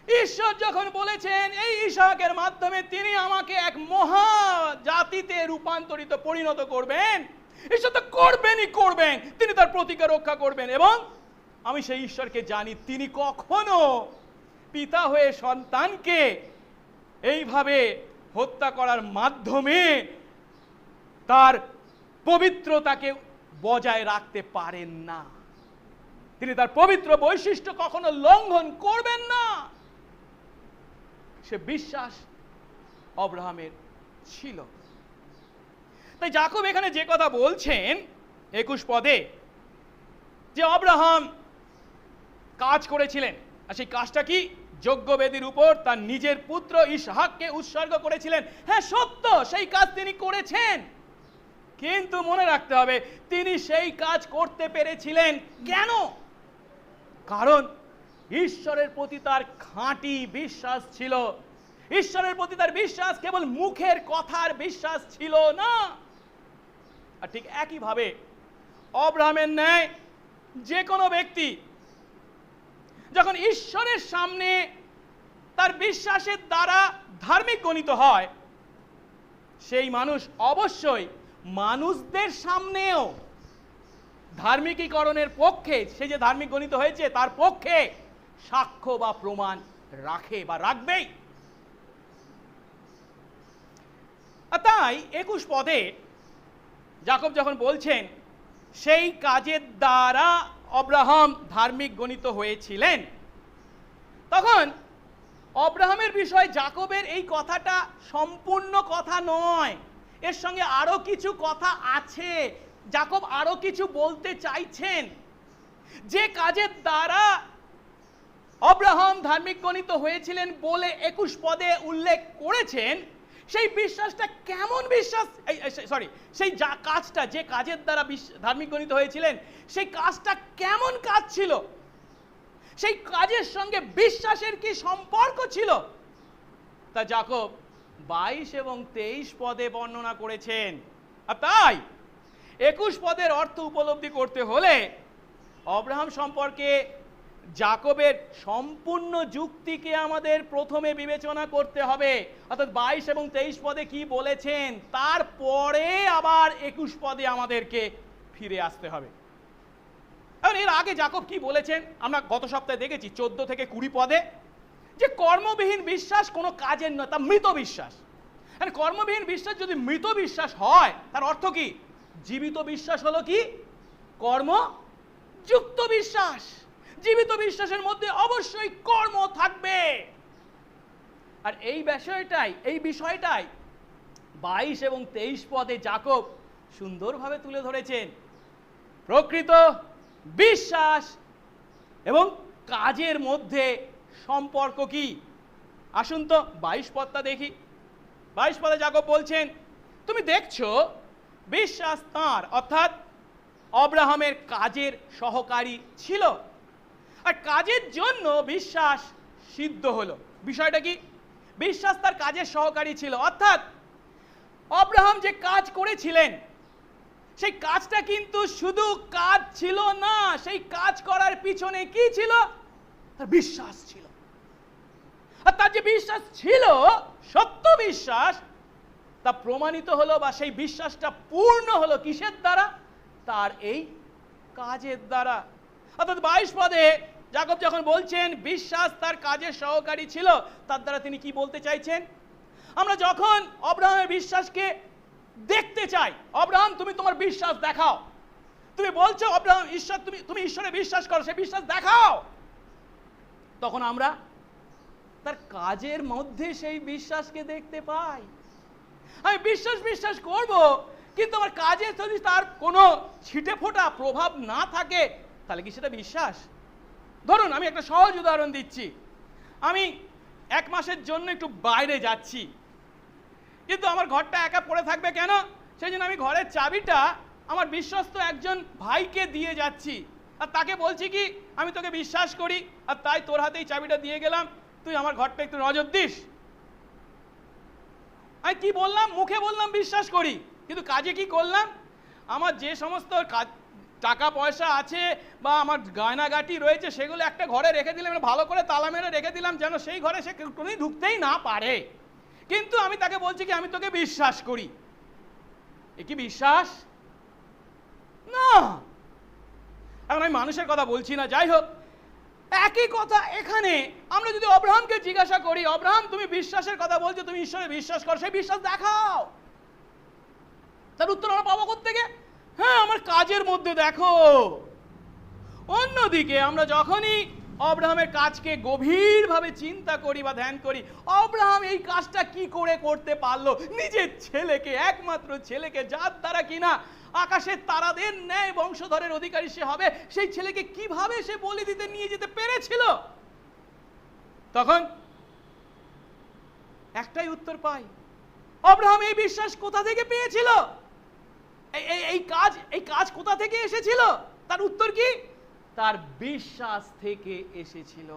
ঈশ্বর যখন বলেছেন এই ইসহাকের মাধ্যমে তিনি আমাকে এক মহা জাতিতে রূপান্তরিত, পরিণত করবেন, ঈশ্বর তো করবেনই করবেন, তিনি তার প্রতিজ্ঞা রক্ষা করবেন। এবং আমি সেই ঈশ্বরকে জানি, তিনি কখনো পিতা হয়ে সন্তানকে এইভাবে হত্যা করার মাধ্যমে তার পবিত্রতাকে বজায় রাখতে পারেন না। তিনি তার পবিত্র বৈশিষ্ট্য কখনো লঙ্ঘন করবেন না। সে বিশ্বাস অব্রাহামের ছিল। তাই যাকব এখানে যে কথা বলছেন 21 পদে, যে অব্রাহাম কাজ করেছিলেন, আর সেই কাজটা কি? যজ্ঞবেদীর উপর তার নিজের পুত্র ইসহাককে উৎসর্গ করেছিলেন। হ্যাঁ, সত্য, সেই কাজ তিনি করেছেন, কিন্তু মনে রাখতে হবে তিনি সেই কাজ করতে পেরেছিলেন কেন? কারণ ঈশ্বরের প্রতি তার খাঁটি বিশ্বাস ছিল। ঈশ্বরের প্রতি তার বিশ্বাস কেবল মুখের কথার বিশ্বাস ছিল না। আর ঠিক একইভাবে অব্রাহামের ন্যায় যে কোনো ব্যক্তি যখন ঈশ্বরের সামনে তার বিশ্বাসের দ্বারা ধার্মিক গণিত হয়, সেই মানুষ অবশ্যই মানুষদের সামনেও ধার্মিকীকরণের পক্ষে, সে যে ধার্মিক গণিত হয়েছে তার পক্ষে সাক্ষ্য বা প্রমাণ রাখে বা রাখবেই। আর তাই 21 পদে যাকব যখন বলছেন সেই কাজের দ্বারা অব্রাহাম ধার্মিক গণিত হয়েছিলেন, তখন অব্রাহামের বিষয়ে যাকবের এই কথাটা সম্পূর্ণ কথা নয়, এর সঙ্গে আরো কিছু কথা আছে। যাকব আরো কিছু বলতে চাইছেন। যে কাজের দ্বারা অব্রাহাম ধার্মিক গণিত হয়েছিলেন বলে 21 পদে উল্লেখ করেছেন, সেই বিশ্বাসটা কেমন বিশ্বাস, সেই কাজটা, যে কাজের দ্বারা ধার্মিক গণিত হয়েছিলেন, সেই কাজটা কেমন কাজ ছিল, সেই কাজের সঙ্গে বিশ্বাসের কি সম্পর্ক ছিল, তা যাকব 22 এবং 23 পদে বর্ণনা করেছেন। আর তাই 21 পদের অর্থ উপলব্ধি করতে হলে অব্রাহাম সম্পর্কে যাকবের সম্পূর্ণ যুক্তিকে আমাদের প্রথমে বিবেচনা করতে হবে। অর্থাৎ 22 এবং 23 পদে কি বলেছেন, তারপরে আবার 21 পদে আমাদেরকে ফিরে আসতে হবে। এর আগে যাকব কি বলেছেন আমরা গত সপ্তাহে দেখেছি 14 থেকে 20 পদে, যে কর্মবিহীন বিশ্বাস কোনো কাজের নয়, তা মৃত বিশ্বাস। আর কর্মবিহীন বিশ্বাস যদি মৃত বিশ্বাস হয়, তার অর্থ কি? জীবিত বিশ্বাস হলো কি? কর্মযুক্ত বিশ্বাস। জীবিত বিশ্বাসের মধ্যে অবশ্যই কর্ম থাকবে। আর এই বিষয়টাই 22 এবং 23 পদে যাকব সুন্দরভাবে তুলে ধরেছেন। প্রকৃত বিশ্বাস এবং কাজের মধ্যে সম্পর্ক কি? আসুন তো 22 পদটা দেখি। 22 পদে যাকব বলছেন, তুমি দেখছো বিশ্বাস তাঁর, অর্থাৎ অব্রাহামের কাজের সহকারী ছিল, আর কাজের জন্য বিশ্বাস সিদ্ধ হলো। বিষয়টা কি? বিশ্বাস তার কাজের সহকারী ছিল, অর্থাৎ অব্রাহাম যে কাজ করেছিলেন সেই কাজটা কিন্তু শুধু কাজ ছিল না, সেই কাজ করার পিছনে কি ছিল? তার বিশ্বাস ছিল। আর তার যে বিশ্বাস ছিল, সত্য বিশ্বাস, তা প্রমাণিত হলো বা সেই বিশ্বাসটা পূর্ণ হলো কিসের দ্বারা? তার এই কাজের দ্বারা। অর্থাৎ 22 পদে যাকব যখন বলছেন বিশ্বাস তার কাজের সহকারী ছিল, তার দ্বারা তিনি কি বলতে চাইছেন? আমরা যখন অব্রাহামের বিশ্বাসকে দেখতে চাই, অব্রাহাম তুমি তোমার বিশ্বাস দেখাও, তুমি বলছো অব্রাহাম ঈশ্বর, তুমি ঈশ্বরে বিশ্বাস করো, সে বিশ্বাস দেখাও, তখন আমরা তার কাজের মধ্যে সেই বিশ্বাসকে দেখতে পাই। আমি বিশ্বাস করব, কিন্তু আমার কাজে যদি তার কোনো ছিটে ফোটা প্রভাব না থাকে, তাহলে কি সেটা বিশ্বাস? ধরুন আমি একটা সহজ উদাহরণ দিচ্ছি। আমি 1 মাসের জন্য একটু বাইরে যাচ্ছি, কিন্তু আমার ঘরটা একা পড়ে থাকবে কেন? সেই জন্য আমি ঘরের চাবিটা আমার বিশ্বস্ত একজন ভাইকে দিয়ে যাচ্ছি, আর তাকে বলছি কি আমি তোকে বিশ্বাস করি, আর তাই তোর হাতেই চাবিটা দিয়ে গেলাম, তুই আমার ঘরটা একটু নজর দিস। আমি কি বললাম? মুখে বললাম বিশ্বাস করি, কিন্তু কাজে কি করলাম? আমার যে সমস্ত টাকা পয়সা আছে বা আমার গয়নাগাটি রয়েছে সেগুলো একটা ঘরে রেখে দিলাম, ভালো করে তালা মেরে রেখে দিলাম, যেন সেই ঘরে সে কোনোদিন ঢুকতেই না পারে। কিন্তু আমি তাকে বলছি কি আমি তোকে বিশ্বাস করি। এ কি বিশ্বাস? না। এখন আমি মানুষের কথা বলছি না, যাই হোক, একই কথা এখানে আমরা যদি অব্রাহামকে জিজ্ঞাসা করি, অব্রাহাম তুমি বিশ্বাসের কথা বলছো, তুমি ঈশ্বরে বিশ্বাস করো, সেই বিশ্বাস দেখাও। তার উত্তর আমরা পাবো কোত্থেকে? হ্যাঁ, আমার কাজের মধ্যে দেখো। অন্যদিকে আমরা যখনই অব্রাহামের কাজকে গভীরভাবে চিন্তা করি বা ধ্যান করি, অব্রাহাম এই কাজটা কি করে করতে পারলো? নিজের ছেলেকে, একমাত্র ছেলেকে, যার দ্বারা কিনা আকাশের তারাদের ন্যায় বংশধরের অধিকারী সে হবে, সেই ছেলেকে কিভাবে সে বলি দিতে নিয়ে যেতে পেরেছিল? তখন একটাই উত্তর পাই, অব্রাহাম এই বিশ্বাস কোথা থেকে পেয়েছিল? এই কাজ কোথা থেকে এসেছিল? তার উত্তর কি? তার বিশ্বাস থেকে এসেছিল।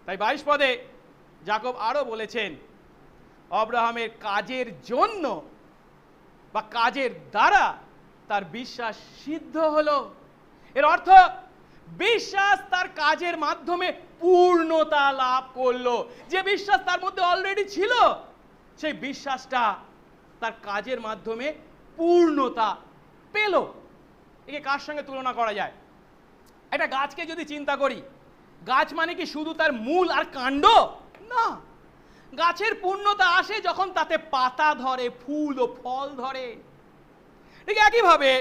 তাই 22 পদে যাকব আরো বলেছেন, অব্রাহামের কাজের জন্য বা কাজের দ্বারা তার বিশ্বাস সিদ্ধ হলো। এর অর্থ বিশ্বাস তার কাজের মাধ্যমে পূর্ণতা লাভ করলো। যে বিশ্বাস তার মধ্যে অলরেডি ছিল, সেই বিশ্বাসটা তার কাজের মাধ্যমে পূর্ণতা পেল। একে কার সঙ্গে তুলনা করা যায়? একটা গাছকে যদি চিন্তা করি, গাছ মানে কি শুধু তার মূল আর কাণ্ড? না, গাছের পূর্ণতা আসে যখন তাতে পাতা ধরে, ফুল ও ফল ধরে। ঠিক একইভাবে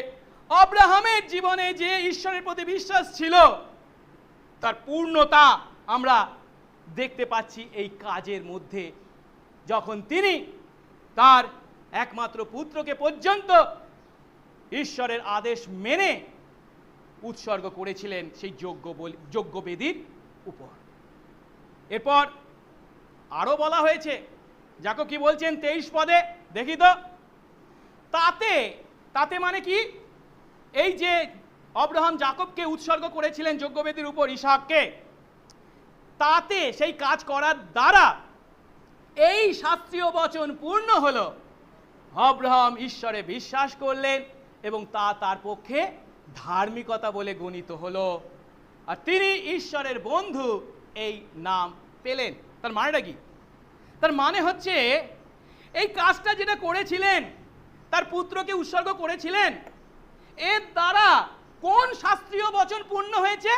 অব্রাহামের জীবনে যে ঈশ্বরের প্রতি বিশ্বাস ছিল, তার পূর্ণতা আমরা দেখতে পাচ্ছি এই কাজের মধ্যে, যখন তিনি তার একমাত্র পুত্রকে পর্যন্ত ঈশ্বরের আদেশ মেনে উৎসর্গ করেছিলেন সেই যজ্ঞবেদীর উপর। এরপর আরো বলা হয়েছে, যাকব কি বলছেন 23 পদে দেখি তো। তাতে মানে কি? এই যে অব্রাহাম যাকবকে উৎসর্গ করেছিলেন যজ্ঞবেদীর উপর, ইসহাককে, তাতে সেই কাজ করার দ্বারা এই শাস্ত্রীয় বচন পূর্ণ হলো, অব্রাহাম ঈশ্বরে বিশ্বাস করলেন এবং তা তার পক্ষে ধার্মিকতা বলে গণিত হলো, আর তিনি ঈশ্বরের বন্ধু এই নাম পেলেন। তার মানেটা কি? তার মানে হচ্ছে এই কাজটা যেটা করেছিলেন, তার পুত্রকে উৎসর্গ করেছিলেন, এর দ্বারা কোন শাস্ত্রীয় বচন পূর্ণ হয়েছে?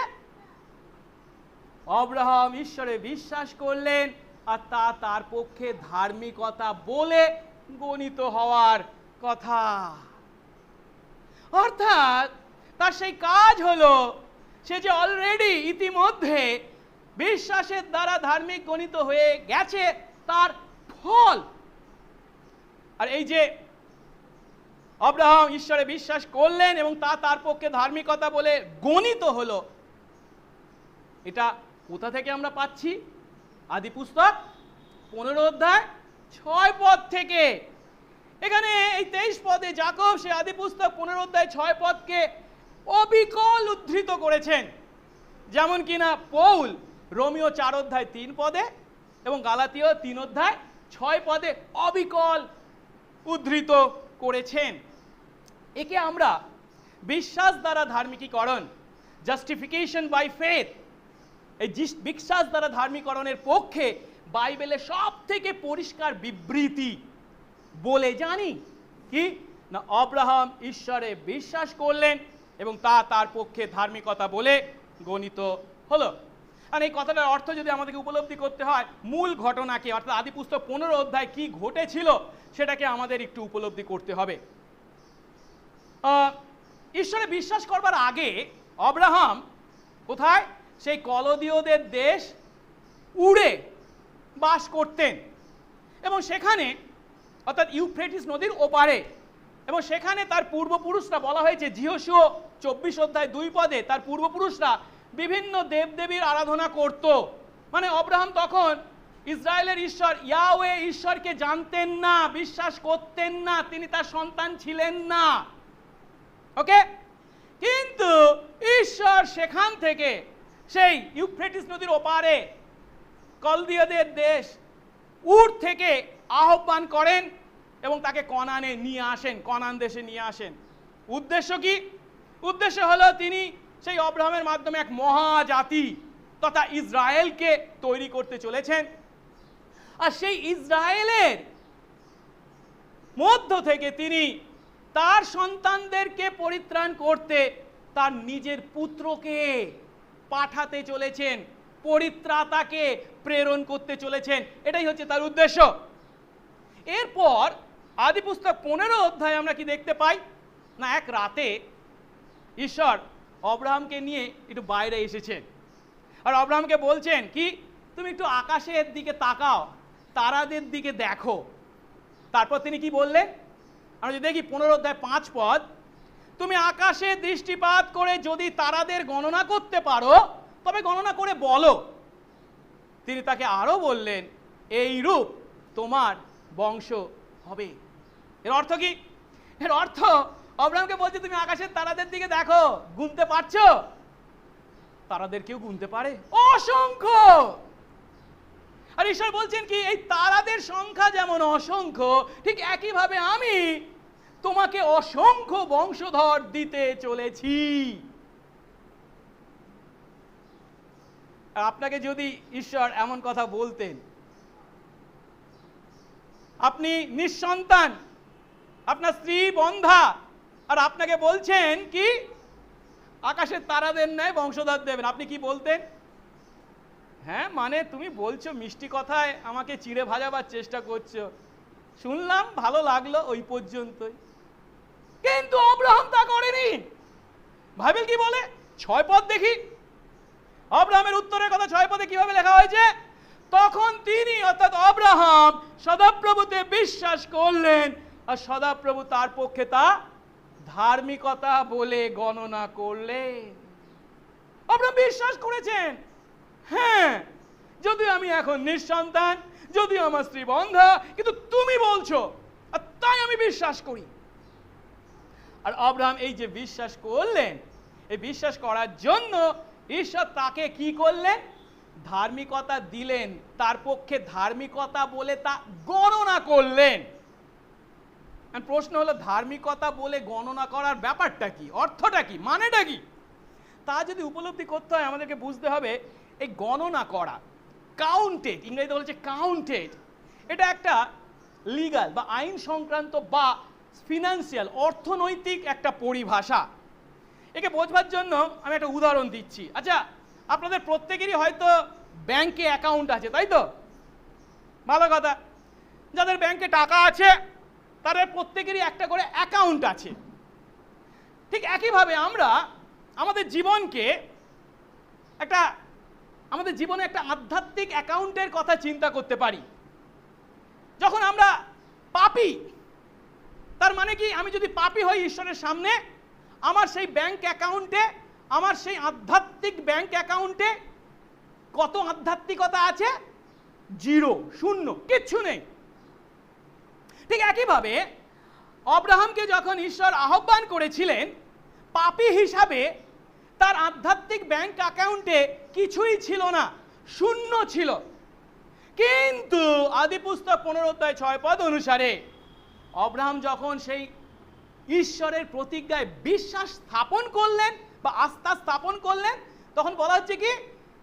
অব্রাহাম ঈশ্বরে বিশ্বাস করলেন আর তা তার পক্ষে ধার্মিকতা বলে গণিত হওয়ার কথা। অর্থাৎ তার সেই কাজ হলো, সে যে অলরেডি ইতিমধ্যে বিশ্বাসের দ্বারা ধার্মিক গণিত হয়ে গেছে, তার ফল। আর এই যে অব্রাহাম ঈশ্বরে বিশ্বাস করলেন এবং তা তার পক্ষে ধার্মিকতা বলে গণিত হলো, এটা কোথা থেকে আমরা পাচ্ছি? আদি পুস্তক 15 অধ্যায় 6 পদ থেকে। এখানে এই 23 পদে যাকব সে আদি পুস্তক 15 অধ্যায় 6 পদকে অবিকল উদ্ধৃত করেছেন, যেমন কিনা পৌল রোমিও 4 অধ্যায় 3 পদে এবং গালাতীয় 3 অধ্যায় 6 পদে অবিকল উদ্ধৃত করেছেন। একে আমরা বিশ্বাস দ্বারা ধার্মিকীকরণ, জাস্টিফিকেশন বাই ফেথ, এই বিশ্বাস দ্বারা ধার্মিকরণের পক্ষে বাইবেলের সব থেকে পরিষ্কার বিবৃতি বলে জানি। কি না, অব্রাহাম ঈশ্বরে বিশ্বাস করলেন এবং তা তার পক্ষে ধার্মিকতা বলে গণিত হলো। আর এই কথাটার অর্থ যদি আমাদেরকে উপলব্ধি করতে হয়, মূল ঘটনাকে অর্থাৎ আদি পুস্তক 15 অধ্যায় কি ঘটেছিল সেটাকে আমাদের একটু উপলব্ধি করতে হবে। ঈশ্বরে বিশ্বাস করবার আগে অব্রাহাম কোথায়? সেই কলদীয়দের দেশ উড়ে বাস করতেন এবং সেখানে অর্থাৎ ইউফ্রেটিস নদীর ওপারে, এবং সেখানে তার পূর্বপুরুষরা, বলা হয়েছে যিহোশূয় 24 অধ্যায় 2 পদে, তার পূর্বপুরুষরা বিভিন্ন দেবদেবীর আরাধনা করত। মানে অব্রাহাম তখন ইসরায়েলের ঈশ্বর ইয়াহওয়ে ঈশ্বরকে জানতেন না, বিশ্বাস করতেন না, তিনি তার সন্তান ছিলেন না। ওকে, কিন্তু ঈশ্বর সেখান থেকে সেই ইউফ্রেটিস নদীর ওপারে কলদীয়দের দেশ উর থেকে আহ্বান করেন এবং তাকে কনানে নিয়ে আসেন, কনান দেশে নিয়ে আসেন। উদ্দেশ্য কি? উদ্দেশ্য হলো তিনি সেই অব্রাহামের মাধ্যমে এক মহাজাতি তথা ইসরায়েলকে তৈরি করতে চলেছেন, আর সেই ইসরায়েলের মধ্য থেকে তিনি তার সন্তানদেরকে পরিত্রাণ করতে তার নিজের পুত্রকে পাঠাতে চলেছেন, পরিত্রাতাকে প্রেরণ করতে চলেছেন, এটাই হচ্ছে তার উদ্দেশ্য। এরপর আদিপুস্তক 15 অধ্যায়ে আমরা কি দেখতে পাই না, এক রাতে ঈশ্বর অব্রাহামকে নিয়ে একটু বাইরে এসেছেন, আর অব্রাহামকে বলছেন কি, তুমি একটু আকাশের দিকে তাকাও, তারাদের দিকে দেখো। তারপর তিনি কি বললেন, আমরা যদি দেখি 15 অধ্যায় 5 পদ, তুমি আকাশে দৃষ্টিপাত করে যদি তারাদের গণনা করতে পারো তবে গণনা করে বলো। তিনি তাকে আরো বললেন, এই রূপ তোমার বংশ হবে। এর অর্থ কি? এর অর্থ অব্রাহামকে বলছে, তুমি আকাশের তারাদের দিকে দেখো, গুনতে পারছো? তারাদের কেউ গুনতে পারে? অসংখ্য। আর ঈশ্বর বলছেন কি, এই তারাদের সংখ্যা যেমন অসংখ্য, ঠিক একইভাবে আমি তোমাকে অসংখ্য বংশধর দিতে চলেছি। আপনাকে যদি ঈশ্বর এমন কথা বলতেন, আপনি নিঃসন্তান, আপনার স্ত্রী বন্ধা, আর আপনাকে বলছেন কি আকাশের তারাদের ন্যায় বংশধর দেবেন, আপনি কি বলতেন? হ্যাঁ, মানে তুমি বলছো মিষ্টি কথায় আমাকে চিড়ে ভাজাবার চেষ্টা করছো, শুনলাম ভালো লাগলো, ওই পর্যন্তই। কিন্তু আব্রাহাম তা করেনি। বাইবেল কি বলে? 6 পদ দেখি, আব্রাহামের উত্তরের কথা 6 পদে কিভাবে লেখা হয়েছে, তখন তিনি অর্থাৎ আব্রাহাম সদাপ্রভুতে বিশ্বাস করলেন, আর সদাপ্রভু তার পক্ষে তা ধার্মিকতা বলে গণনা করলেন। আব্রাহাম বিশ্বাস করেছেন, হ্যাঁ, যদিও আমি এখন নিঃসন্তান, যদিও আমার স্ত্রী বন্ধা, কিন্তু তুমি বলছো, আর তাই আমি বিশ্বাস করি। আর আব্রাহাম এই যে বিশ্বাস করলেন, এই বিশ্বাস করার জন্য ঈশ্বর তাকে কি করলেন? ধার্মিকতা দিলেন, তার পক্ষে ধার্মিকতা বলে তা গণনা করলেন। প্রশ্ন হলো, ধার্মিকতা বলে গণনা করার ব্যাপারটা কি, অর্থটা কি, মানেটা কি? তা যদি উপলব্ধি করতে হয় আমাদেরকে বুঝতে হবে এই গণনা করা, কাউন্টেড, ইংরেজিতে বলছে কাউন্টেড, এটা একটা লিগাল বা আইন সংক্রান্ত বা ফিনান্সিয়াল অর্থনৈতিক একটা পরিভাষা। একে বোঝবার জন্য আমি একটা উদাহরণ দিচ্ছি। আচ্ছা, আপনাদের প্রত্যেকেরই হয়তো ব্যাংকে অ্যাকাউন্ট আছে, তাই তো? ভালো কথা। যাদের ব্যাংকে টাকা আছে তাদের প্রত্যেকেরই একটা করে অ্যাকাউন্ট আছে। ঠিক একইভাবে আমরা আমাদের জীবনকে আমাদের জীবনে একটা আধ্যাত্মিক অ্যাকাউন্টের কথা চিন্তা করতে পারি। যখন আমরা পাপী, তার মানে কি, আমি যদি পাপী হই ঈশ্বরের সামনে, আমার সেই ব্যাংক অ্যাকাউন্টে, আমার সেই আধ্যাত্মিক ব্যাংক অ্যাকাউন্টে কত আধ্যাত্মিকতা আছে? 0, 0, কিচ্ছু নেই। ঠিক একইভাবে আব্রাহামকে যখন ঈশ্বর আহ্বান করেছিলেন, পাপী হিসাবে তার আধ্যাত্মিক ব্যাংক অ্যাকাউন্টে কিছুই ছিল না, 0 ছিল। কিন্তু আদিপুস্তক 15 অধ্যায় 6 পদ অনুসারে আব্রাহাম যখন সেই ঈশ্বরের প্রতিজ্ঞায় বিশ্বাস স্থাপন করলেন বা আস্থা স্থাপন করলেন, তখন বলা হচ্ছে কি,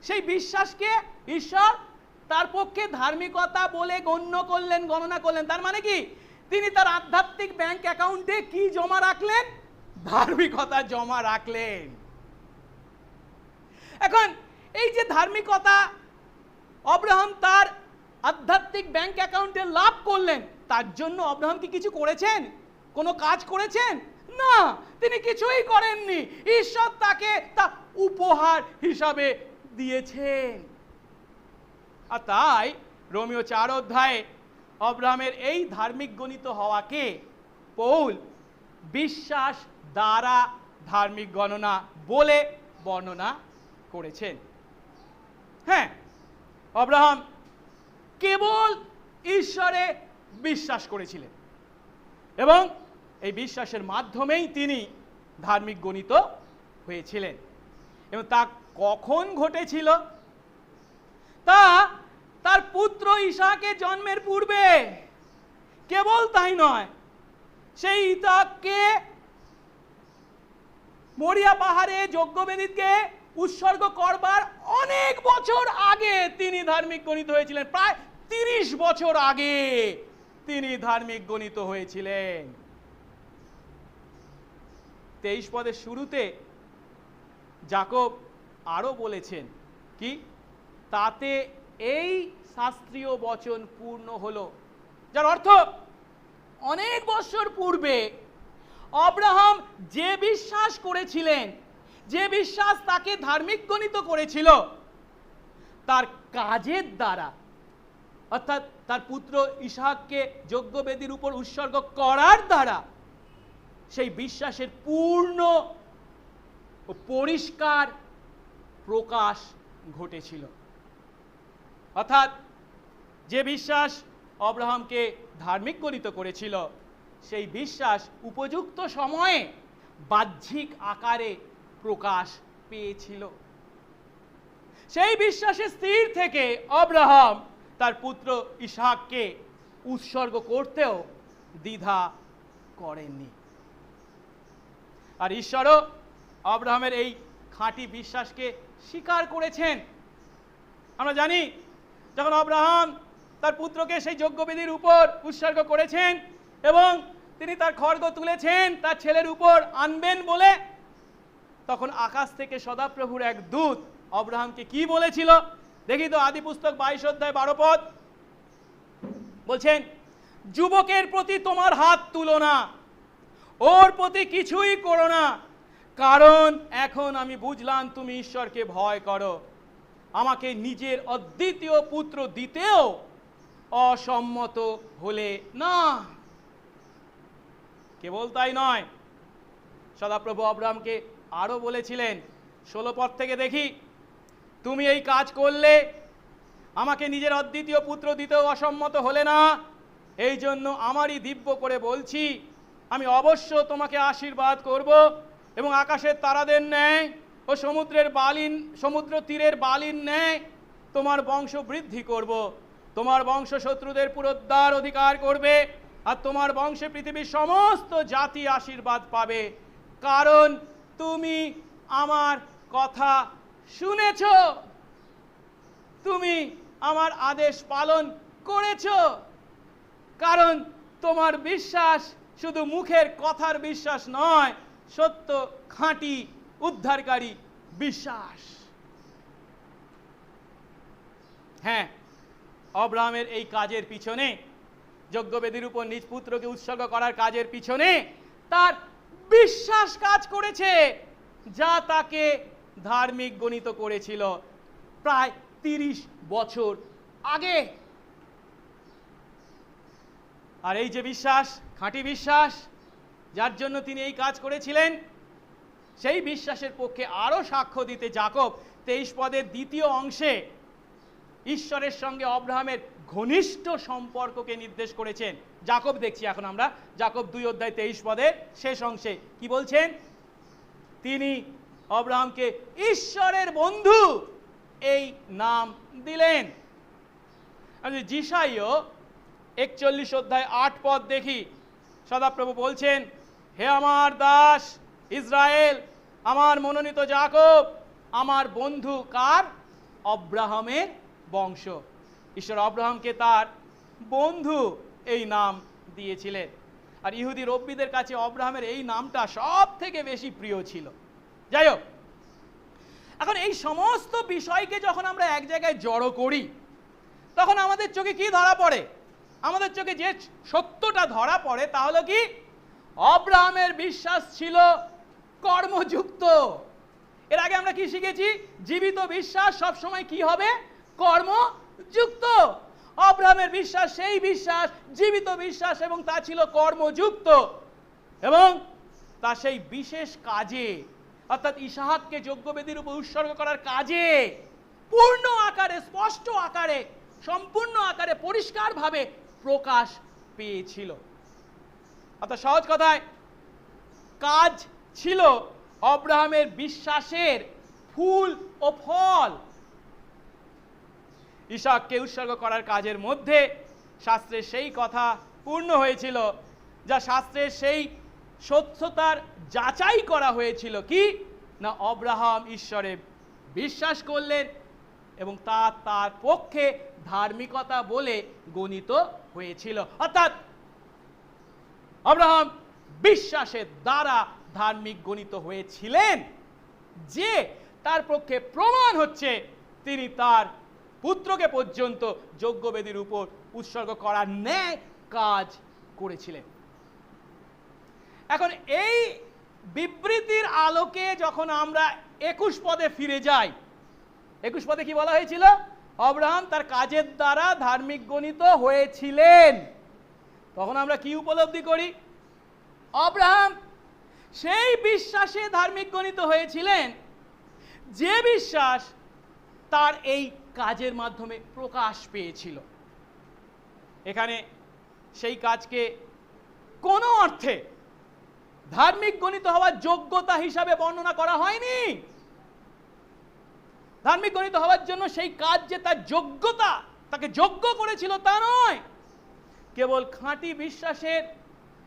সেই বিশ্বাসকে ঈশ্বর তার পক্ষে ধার্মিকতা বলে গণ্য করলেন, গণনা করলেন। তার মানে কি, তিনি তার আধ্যাত্মিক ব্যাংক অ্যাকাউন্টে কি জমা রাখলেন? ধার্মিকতা জমা রাখলেন। এখন এই যে ধার্মিকতা আব্রাহাম তার আধ্যাত্মিক ব্যাংক অ্যাকাউন্টে লাভ করলেন, তার জন্য আব্রাহাম কি কিছু করেছেন? কোনো কাজ করেছেন? না, তিনি কিছুই করেননি। ঈশ্বর তাকে তা উপহার হিসাবে দিয়েছেন। আর তাই রোমীয় 4 অধ্যায়ে আব্রাহামের এই ধার্মিক গণিত হওয়াকে পৌল বিশ্বাস দ্বারা ধার্মিক গণনা বলে বর্ণনা করেছেন। হ্যাঁ, আব্রাহাম কেবল ঈশ্বরে বিশ্বাস করেছিলেন এবং এই বিশ্বাসের মাধ্যমেই তিনি ধার্মিক গণিত হয়েছিলেন। এবং তা কখন ঘটেছিল? তা তার পুত্র ইসাকের জন্মের পূর্বে। কেবল তাই নয়, সেই ইসাককে মরিয়া পাহাড়ে যজ্ঞবেদীকে উৎসর্গ করবার অনেক বছর আগে তিনি ধার্মিক গণিত হয়েছিলেন। প্রায় 30 বছর আগে তিনি ধার্মিক গণিত হয়েছিলেন। 23 পদের শুরুতে যাকব আরো বলেছেন কি, তাতে এই শাস্ত্রীয় বচন পূর্ণ হলো, যার অর্থ অনেক বছর পূর্বে আব্রাহাম যে বিশ্বাস করেছিলেন, যে বিশ্বাস তাকে ধার্মিক গণিত করেছিল, তার কাজের দ্বারা, অর্থাৎ তার পুত্র ইসহাককে যজ্ঞবেদীর উপর উৎসর্গ করার দ্বারা সেই বিশ্বাসের পূর্ণ ও পরিষ্কার প্রকাশ ঘটেছিল। অর্থাৎ যে বিশ্বাস আব্রাহামকে ধার্মিক গণিত করেছিল, সেই বিশ্বাস উপযুক্ত সময়ে বাহ্যিক আকারে প্রকাশ পেয়েছিল। সেই বিশ্বাসে স্থির থেকে আব্রাহাম তার পুত্র ইসহাককে উৎসর্গ করতেও দ্বিধা করেননি। আর ঈশ্বরও আব্রাহামের এই খাঁটি বিশ্বাসকে স্বীকার করেছেন। আমরা জানি, যখন আব্রাহাম তার পুত্রকে সেই যজ্ঞবেদীর উপর উৎসর্গ করেছেন এবং তিনি তার খড়গ তুলেছেন তার ছেলের উপর আনবেন বলে, তখন আকাশ থেকে সদাপ্রভুর এক দূত আব্রাহামকে কি বলেছিল দেখি তো, আদি পুস্তক 22 অধ্যায় 12 পদ বলছেন, যুবকের প্রতি তোমার হাত তুলো না, ওর প্রতি কিছুই করো না, কারণ এখন আমি বুঝলাম তুমি ঈশ্বরকে ভয় করো, আমাকে নিজের অদ্বিতীয় পুত্র দিতেও অসম্মত হলে না। কেবল তাই নয়, সদাপ্রভু আব্রাহামকে আরো বলেছিলেন 16 পদ থেকে দেখি, তুমি এই কাজ করলে, আমাকে নিজের অদ্বিতীয় পুত্র দিতেও অসম্মত হলে না, এই জন্য আমারই দিব্য করে বলছি, আমি অবশ্য তোমাকে আশীর্বাদ করব এবং আকাশের তারাদের ন্যায় ও সমুদ্র তীরের বালির ন্যায় তোমার বংশ বৃদ্ধি করব, তোমার বংশ শত্রুদের পুরোদ্ধার অধিকার করবে, আর তোমার বংশে পৃথিবীর সমস্ত জাতি আশীর্বাদ পাবে, কারণ তুমি আমার কথা শুনেছ, তুমি আমার আদেশ পালন করেছ, কারণ তোমার বিশ্বাস শুধু মুখের কথার বিশ্বাস নয়, সত্য খাঁটি উদ্ধারকারী বিশ্বাস। হ্যাঁ, আব্রাহামের এই কাজের পিছনে, যজ্ঞবেদীর উপর নিজ পুত্রকে উৎসর্গ করার কাজের পিছনে তার বিশ্বাস কাজ করেছে, যা তাকে ধার্মিক গণিত করেছিল প্রায় 30 বছর আগে। আর এই যে বিশ্বাস, খাঁটি বিশ্বাস, যার জন্য তিনি এই কাজ করেছিলেন, সেই বিশ্বাসের পক্ষে আরো সাক্ষ্য দিতে যাকব 23 পদের দ্বিতীয় অংশে ঈশ্বরের সঙ্গে আব্রাহামের ঘনিষ্ঠ সম্পর্ককে নির্দেশ করেছেন। যাকব দেখছি এখন আমরা, যাকব 2 অধ্যায় 23 পদের শেষ অংশে কি বলছেন, তিনি আব্রাহামকে ঈশ্বরের বন্ধু এই নাম দিলেন। আমি যিশাইও 41 অধ্যায় 8 পদ দেখি, সদাপ্রভু বলছেন, হে আমার দাস ইসরায়েল, আমার মনোনীত যাকব, আমার বন্ধু কার? আব্রাহামের বংশ। ঈশ্বর আব্রাহামকে তার বন্ধু এই নাম দিয়েছিলেন। আর ইহুদি রব্বীদের কাছে আব্রাহামের এই নামটা সব থেকে বেশি প্রিয় ছিল। যাই হোক, এখন এই সমস্ত বিষয়কে যখন আমরা এক জায়গায় জড়ো করি, তখন আমাদের চোখে কি ধরা পড়ে? আমাদের চোখে যে সত্যটা ধরা পড়ে তা হলো কি, আব্রাহামের বিশ্বাস ছিল কর্মযুক্ত। এর আগে আমরা কি শিখেছি? জীবিত বিশ্বাস সবসময় কি হবে? কর্মযুক্ত। আব্রাহামের বিশ্বাস সেই বিশ্বাস, জীবিত বিশ্বাস, এবং তা ছিল কর্মযুক্ত, এবং তা সেই বিশেষ কাজে, অর্থাৎ ইসহাককে যজ্ঞবেদীর উপর উৎসর্গ করার কাজে পূর্ণ আকারে, স্পষ্ট আকারে, সম্পূর্ণ আকারে, পরিষ্কারভাবে প্রকাশ পেয়েছিল। অর্থাৎ সহজ কথায়, কাজ ছিল আব্রাহামের বিশ্বাসের ফুল ও ফল। ইসহাককে উৎসর্গ করার কাজের মধ্যে শাস্ত্রের সেই কথা পূর্ণ হয়েছিল, যা শাস্ত্রের সেই সত্যতার যাচাই করা হয়েছিল কি না, আব্রাহাম ঈশ্বরে বিশ্বাস করলেন এবং তা তার পক্ষে ধার্মিকতা বলে গণিত হয়েছিল। অর্থাৎ আব্রাহাম বিশ্বাসের দ্বারা ধার্মিক গণিত হয়েছিলেন, যে তার পক্ষে প্রমাণ হচ্ছে তিনি তার পুত্রকে পর্যন্ত যজ্ঞবেদীর উপর উৎসর্গ করার ন্যায় কাজ করেছিলেন। এখন এই বিবৃতির আলোকে যখন আমরা 21 পদে ফিরে যাই, 21 পদে কি বলা হয়েছিল? আব্রাহাম তার কাজের দ্বারা ধার্মিক গণিত হয়েছিলেন। তখন আমরা কি উপলব্ধি করি? আব্রাহাম সেই বিশ্বাসে ধার্মিক গণিত হয়েছিলেন যে বিশ্বাস তার এই কাজের মাধ্যমে প্রকাশ পেয়েছিল। এখানে সেই কাজকে কোনো অর্থে ধার্মিক গণিত হওয়ার যোগ্যতা হিসাবে বর্ণনা করা হয়নি। ধার্মিক গণিত হওয়ার জন্য সেই কাজ যে তার যোগ্যতা, তাকে যোগ্য করেছিল তা নয়, কেবল খাঁটি বিশ্বাসের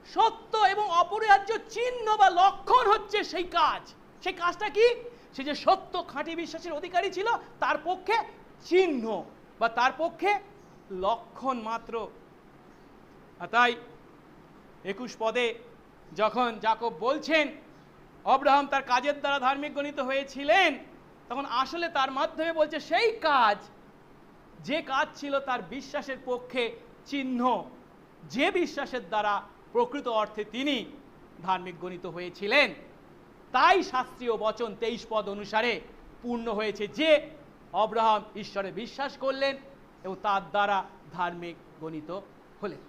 সত্য এবং অপরিহার্য চিহ্ন বা লক্ষণ হচ্ছে সেই কাজ। সেই কাজটা কি? সে যে সত্য খাঁটি বিশ্বাসের অধিকারী ছিল তার পক্ষে চিহ্ন বা তার পক্ষে লক্ষণ মাত্র। তাই 21 পদে যখন যাকব বলছেন আব্রাহাম তার কাজের দ্বারা ধার্মিক গণিত হয়েছিলেন, তখন আসলে তার মাধ্যমে বলছে সেই কাজ, যে কাজ ছিল তার বিশ্বাসের পক্ষে চিহ্ন, যে বিশ্বাসের দ্বারা প্রকৃত অর্থে তিনি ধার্মিক গণিত হয়েছিলেন। তাই শাস্ত্রীয় বচন 23 পদ অনুসারে পূর্ণ হয়েছে যে আব্রাহাম ঈশ্বরে বিশ্বাস করলেন এবং তার দ্বারা ধার্মিক গণিত হলেন।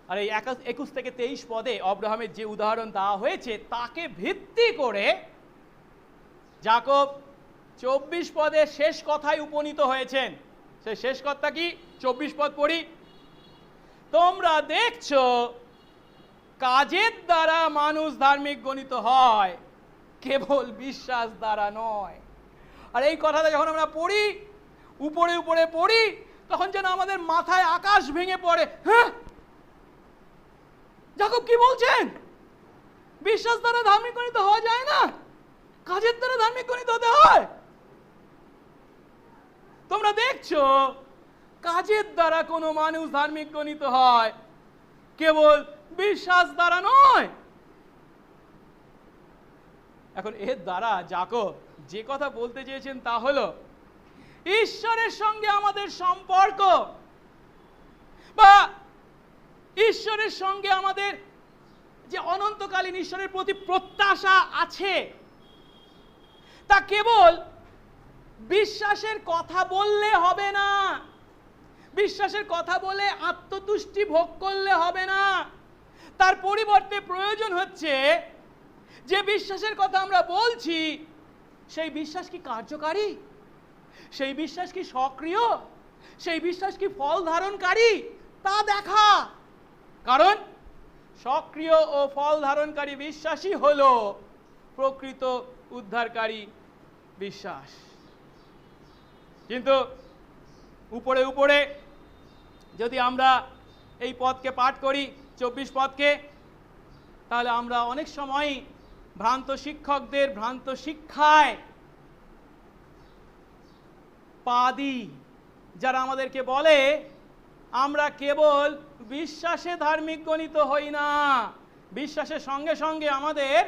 আর এই 21 থেকে 23 পদে আব্রাহামের যে উদাহরণ দেওয়া হয়েছে তাকে ভিত্তি করে যাকব 24 পদে শেষ কথায় উপনীত হয়েছেন। সেই শেষ কথা কি? 24 পদ পড়ি। তোমরা দেখছো কাজের দ্বারা মানুষ ধার্মিক গণিত হয়, কেবল বিশ্বাস দ্বারা নয়। আর এই কথাটা যখন আমরা পড়ি, উপরে উপরে পড়ি, তখন যেন আমাদের মাথায় আকাশ ভেঙে পড়ে। হ্যাঁ, যাকব কি বলছেন? বিশ্বাস দ্বারা ধার্মিক গণিত হওয়া যায় না, কাজের দ্বারা ধার্মিক গণিত হতে হয়। তোমরা দেখছো কাজের দ্বারা কোনো মানুষ ধার্মিক গণিত হয়, কেবল বিশ্বাস দ্বারা নয়। এখন এর দ্বারা যাকব যে কথা বলতে চেয়েছেন তা হলো ঈশ্বরের সঙ্গে আমাদের সম্পর্ক বা ঈশ্বরের সঙ্গে আমাদের যে অনন্তকালীন ঈশ্বরের প্রতি প্রত্যাশা আছে, তা কেবল বিশ্বাসের কথা বললে হবে না, বিশ্বাসের কথা বলে আত্মতুষ্টি ভোগ করলে হবে না। তার পরিবর্তে প্রয়োজন হচ্ছে যে বিশ্বাসের কথা আমরা বলছি সেই বিশ্বাস কি কার্যকারী, সেই বিশ্বাস কি সক্রিয়, সেই বিশ্বাস কি ফল ধারণকারী তা দেখা। কারণ সক্রিয় ও ফল ধারণকারী বিশ্বাসই হলো প্রকৃত উদ্ধারকারী বিশ্বাস। কিন্তু উপরে উপরে যদি আমরা এই পদকে পাঠ করি, 24 পদকে, তাহলে আমরা অনেক সময় ভ্রান্ত শিক্ষকদের ভ্রান্ত শিক্ষায় পা দিই, যারা আমাদেরকে বলে আমরা কেবল বিশ্বাসে ধার্মিক গণিত হই না, বিশ্বাসের সঙ্গে সঙ্গে আমাদের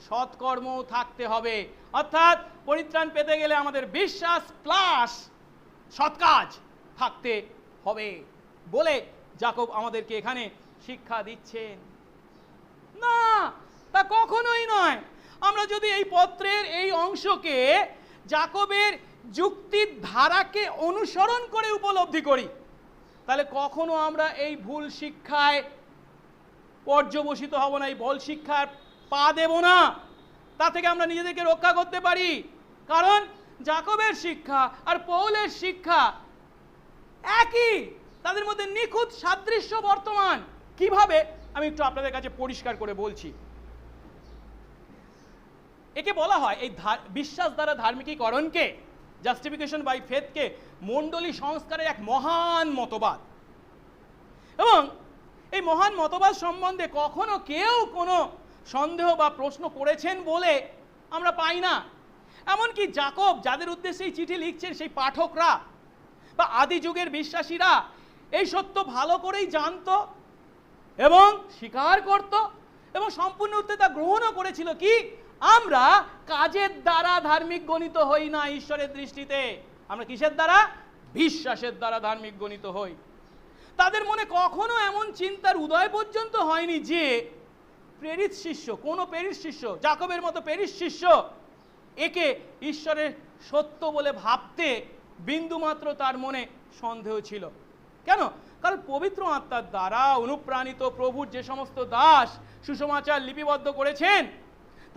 সৎকর্ম থাকতে হবে। অর্থাৎ পরিত্রাণ পেতে গেলে আমাদের বিশ্বাস প্লাস সৎ কাজ থাকতে হবে বলে যাকব আমাদেরকে এখানে শিক্ষা দিচ্ছেন। না, তা কখনোই নয়। আমরা যদি এই পত্রের এই অংশকে যাকবের যুক্তির ধারাকে অনুসরণ করে উপলব্ধি করি, তাহলে কখনো আমরা এই ভুল শিক্ষায় পর্যবসিত হব না, এই ভুল শিক্ষার পা দেব না। তা থেকে আমরা নিজেদেরকে রক্ষা করতে পারি। কারণ যাকবের শিক্ষা আর পৌলের শিক্ষা একই, তাদের মধ্যে নিখুঁত সাদৃশ্য বর্তমান। কিভাবে আমি একটু আপনাদের কাছে পরিষ্কার করে বলছি। একে বলা হয়, এই বিশ্বাস দ্বারা ধার্মিকীকরণকে, জাস্টিফিকেশন বাই ফেথকে মণ্ডলী সংস্কারের এক মহান মতবাদ। এবং এই মহান মতবাদ সম্বন্ধে কখনো কেউ কোনো সন্দেহ বা প্রশ্ন করেছেন বলে আমরা পাই না। এমনকি যাকব যাদের উদ্দেশ্যে এই চিঠি লিখছেন সেই পাঠকরা বা আদি যুগের বিশ্বাসীরা এই সত্য ভালো করেই জানত এবং স্বীকার করত এবং সম্পূর্ণরূপে তা গ্রহণও করেছিল কি, আমরা কাজের দ্বারা ধার্মিক গণিত হই না ঈশ্বরের দৃষ্টিতে, আমরা কিসের দ্বারা? বিশ্বাসের দ্বারা ধার্মিক গণিত হই। তাদের মনে কখনো এমন চিন্তার উদয় পর্যন্ত হয়নি যে প্রেরিত শিষ্য, কোন প্রেরিত শিষ্য, যাকবের মতো প্রেরিত শিষ্য একে ঈশ্বরের সত্য বলে ভাবতে বিন্দুমাত্র তার মনে সন্দেহ ছিল। কেন? কারণ পবিত্র আত্মার দ্বারা অনুপ্রাণিত প্রভুর যে সমস্ত দাস সুসমাচার লিপিবদ্ধ করেছেন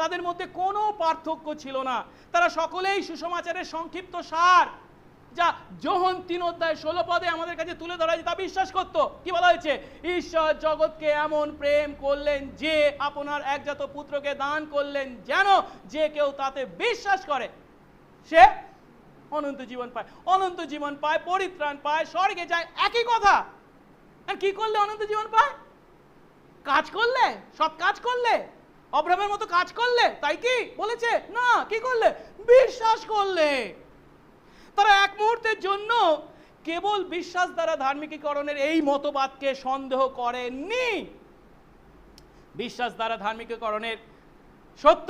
তাদের মধ্যে কোনো পার্থক্য ছিল না। তারা সকলেই সুসমাচারের সংক্ষিপ্ত সার, যা যোহন 3:16 আমাদের কাছে তুলে ধরা হয়েছে, তা বিশ্বাস করত। কি বলা হয়েছে? ঈশ্বর জগৎকে এমন প্রেম করলেন যে আপনার একজাত পুত্রকে দান করলেন, যেন যে কেউ তাতে বিশ্বাস করে সে অনন্ত জীবন পায়। অনন্ত জীবন পায়, পরিত্রাণ পায়, স্বর্গে যায়, একই কথা। আর কি করলে অনন্ত জীবন পায়? কাজ করলে, সৎ কাজ করলে, অব্রাহামের মতো কাজ করলে, তাই কি বলেছে? না, কি করলে? বিশ্বাস করলে। তারা এক মুহূর্তের জন্য কেবল বিশ্বাস দ্বারা ধার্মিকীকরণের এই মতবাদকে সন্দেহ করেননি। বিশ্বাস দ্বারা ধার্মিকীকরণের সত্য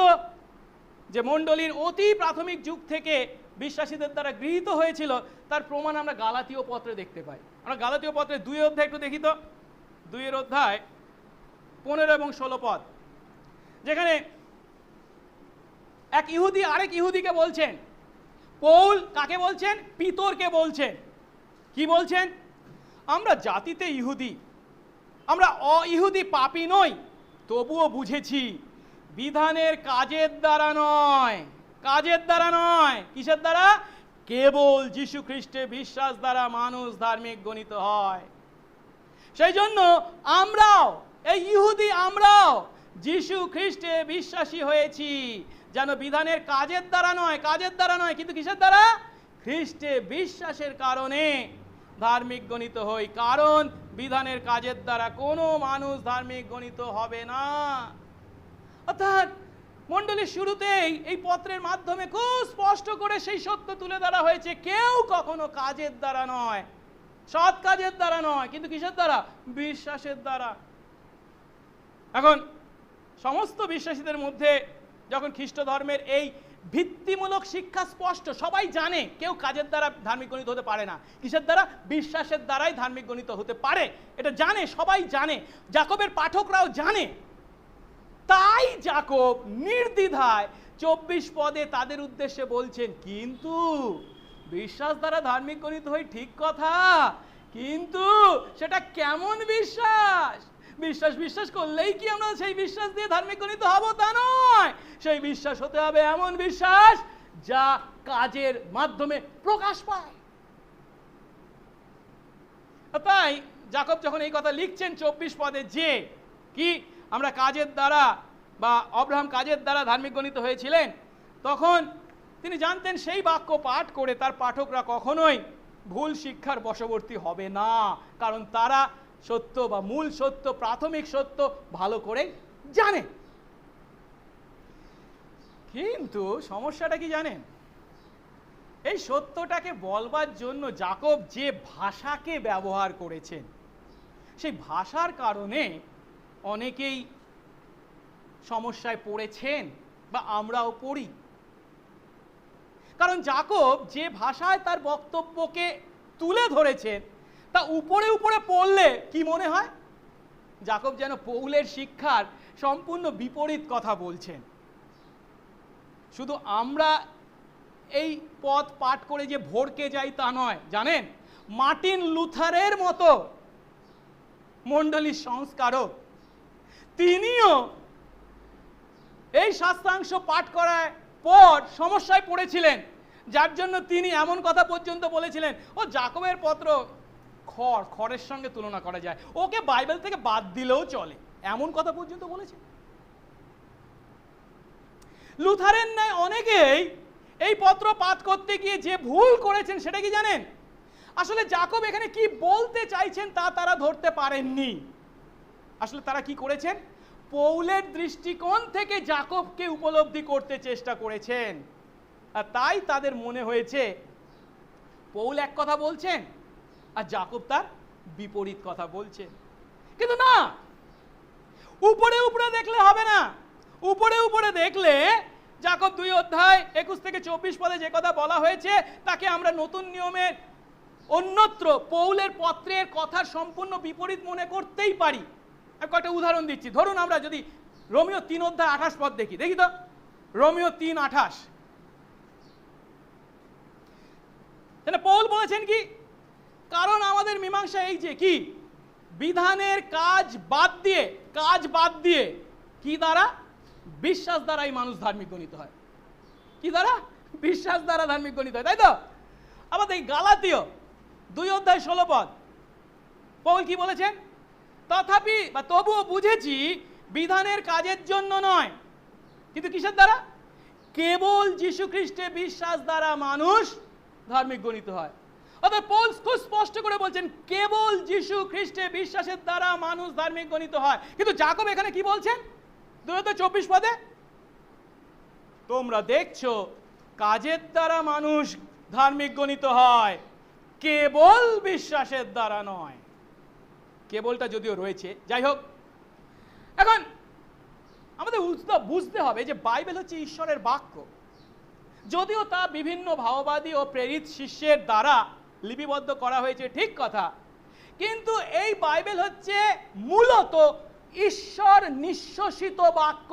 যে মণ্ডলীর অতি প্রাথমিক যুগ থেকে বিশ্বাসীদের দ্বারা গৃহীত হয়েছিল তার প্রমাণ আমরা গালাতীয় পত্রে দেখতে পাই। আমরা গালাতীয় পত্রে 2 অধ্যায় একটু দেখি তো, 2 অধ্যায় 15 এবং 16 পদ, যেখানে এক ইহুদি আরেক ইহুদিকে বলছেন, পৌল কাকে বলছেন? পিতরকে বলছেন। কি বলছেন? আমরা জাতিতে ইহুদি, আমরা অইহুদি পাপী নই, তবুও বুঝেছি বিধানের কাজের দ্বারা নয়, কাজের দ্বারা নয়, কিসের দ্বারা? কেবল যীশু খ্রিস্টে বিশ্বাস দ্বারা মানুষ ধার্মিক গণিত হয়। সেই জন্য আমরাও, এই ইহুদি আমরাও যীশু খ্রিস্টে বিশ্বাসী হয়েছি, যেন বিধানের কাজের দ্বারা নয়, কাজের দ্বারা নয়, কিন্তু কিসের দ্বারা? খ্রিস্টে বিশ্বাসের কারণে ধার্মিক গণিত হই। কারণ বিধানের কাজের দ্বারা কোনো মানুষ ধার্মিক গণিত হবে না। অর্থাৎ মণ্ডলীর শুরুতেই এই পত্রের মাধ্যমে খুব স্পষ্ট করে সেই সত্য তুলে ধরা হয়েছে, কেউ কখনো কাজের দ্বারা নয়, সৎ কাজের দ্বারা নয়, কিন্তু কিসের দ্বারা? বিশ্বাসের দ্বারা। এখন সমস্ত বিশ্বাসীদের মধ্যে যখন খ্রিস্ট ধর্মের এই ভিত্তিমূলক শিক্ষা স্পষ্ট, সবাই জানে কেউ কাজের দ্বারা ধার্মিক গণিত হতে পারে না, কিসের দ্বারা? বিশ্বাসের দ্বারাই ধার্মিক গণিত হতে পারে, এটা জানে, সবাই জানে, যাকবের পাঠকরাও জানে। তাই যাকব নির্দ্বিধায় 24 পদে তাদের উদ্দেশ্যে বলছেন, কিন্তু বিশ্বাস দ্বারা ধার্মিক গণিত হই ঠিক কথা, কিন্তু সেটা কেমন বিশ্বাস? বিশ্বাস করলেই কি আমরা সেই বিশ্বাস দিয়ে ধার্মিক গণিত হব? তা নয়। সেই বিশ্বাস হতে হবে এমন বিশ্বাস যা কাজের মাধ্যমে প্রকাশ পায়। তাই যাকব যখন এই কথা লিখছেন 24 পদে যে কি আমরা কাজের দ্বারা বা অব্রাহাম কাজের দ্বারা ধার্মিক গণিত হয়েছিলেন, তখন তিনি জানতেন সেই বাক্য পাঠ করে তার পাঠকরা কখনোই ভুল শিক্ষার বশবর্তী হবে না, কারণ তারা সত্য বা মূল সত্য, প্রাথমিক সত্য ভালো করে জানে। কিন্তু সমস্যাটা কি জানেন? এই সত্যটাকে বলবার জন্য যাকব যে ভাষাকে ব্যবহার করেছেন, সেই ভাষার কারণে অনেকেই সমস্যায় পড়েছেন বা আমরাও পড়ি। কারণ যাকব যে ভাষায় তার বক্তব্যকে তুলে ধরেছেন তা উপরে উপরে পড়লে কি মনে হয়? যাকব যেন পৌলের শিক্ষার সম্পূর্ণ বিপরীত কথা বলছেন। শুধু আমরা এই পদ পাঠ করে যে ভড়কে যাই তা নয়, জানেন, মার্টিন লুথারের মতো মণ্ডলীর সংস্কারক তিনিও এই শাস্ত্রাংশ পাঠ করার পর সমস্যায় পড়েছিলেন, যার জন্য তিনি এমন কথা পর্যন্ত বলেছিলেন, ও যাকবের পত্র খড়ের সঙ্গে তুলনা করা যায়, ওকে বাইবেল থেকে বাদ দিলেও চলে, এমন কথা পর্যন্ত বলেছে। লুথারের ন্যায় অনেকেই এই পত্র পাঠ করতে গিয়ে যে ভুল করেছেন সেটা কি জানেন? আসলে যাকব এখানে কি বলতে চাইছেন তা তারা ধরতে পারেননি। আসলে তারা কি করেছেন? পৌলের দৃষ্টিকোণ থেকে যাকবকে উপলব্ধি করতে চেষ্টা করেছেন, আর তাই তাদের মনে হয়েছে পৌল এক কথা বলছেন আর যাকব তার বিপরীত কথা বলছেন। কিন্তু না, উপরে উপরে দেখলে হবে না। উপরে উপরে দেখলে যাকব 2 অধ্যায় 21 থেকে 24 পদে যে কথা বলা হয়েছে তাকে আমরা নতুন নিয়মের অন্যত্র পৌলের পত্রের কথার সম্পূর্ণ বিপরীত মনে করতেই পারি। আমি কয়েকটা উদাহরণ দিচ্ছি। ধরুন আমরা যদি রোমিও 3 অধ্যায় 28 পদ দেখি তো, রোমিও 3:28। তাহলে পৌল বলেছেন কি, কারণ আমাদের মীমাংসা এই যে কি, বিধানের কাজ বাদ দিয়ে কি দ্বারা, বিশ্বাস দ্বারাই মানুষ ধার্মিক গণিত হয়। কি দ্বারা? বিশ্বাস দ্বারা ধার্মিক গণিত হয়, তাই তো? আবার এই গালাতীয় 2 অধ্যায় 16 পদ পৌল কি বলেছেন, তথাপি বা তবুও বুঝেছি বিধানের কাজের জন্য নয়, কিন্তু কিসের দ্বারা, কেবল যীশু খ্রিস্টে বিশ্বাস দ্বারা মানুষ ধার্মিক গণিত হয়। অর্থাৎ পৌল খুব স্পষ্ট করে বলছেন কেবল যীশু খ্রিস্টে বিশ্বাসের দ্বারা মানুষ ধার্মিক গণিত হয়। কিন্তু যাকব এখানে কি বলছেন 2:24 পদে, তোমরা দেখছো কাজের দ্বারা মানুষ ধার্মিক গণিত হয়, কেবল বিশ্বাসের দ্বারা নয়। কেবলটা যদিও রয়েছে, যাই হোক, এখন আমাদের বুঝতে হবে যে বাইবেল হচ্ছে ঈশ্বরের বাক্য। যদিও তা বিভিন্ন ভাববাদী ও প্রেরিত শিষ্যের দ্বারা লিপিবদ্ধ করা হয়েছে, ঠিক কথা, কিন্তু এই বাইবেল হচ্ছে মূলত ঈশ্বর নিঃশ্বসিত বাক্য,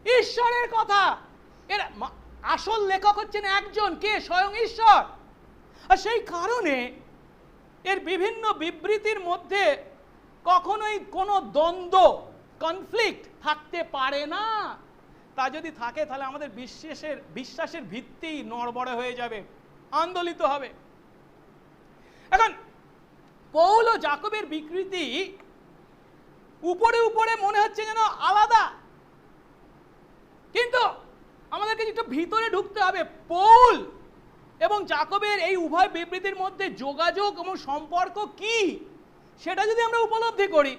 ঈশ্বরের কথা। এর আসল লেখক হচ্ছেন একজন, কে? স্বয়ং ঈশ্বর। আর সেই কারণে এর বিভিন্ন বিবৃতির মধ্যে কখনোই কোনো দ্বন্দ্ব, কনফ্লিক্ট থাকতে পারে না। তা যদি থাকে তাহলে আমাদের বিশ্বাসের ভিত্তি নড়বড়ে হয়ে যাবে, আন্দোলিত হবে। এখন পৌল ও যাকবের বিকৃতি উপরে উপরে মনে হচ্ছে যেন আলাদা, কিন্তু আমাদেরকে একটু ভিতরে ঢুকতে হবে। পৌল এবং যাকবের এই উভয় বিবৃতির মধ্যে যোগাযোগ এবং সম্পর্ক কি, সেটা যদি আমরা উপলব্ধি করি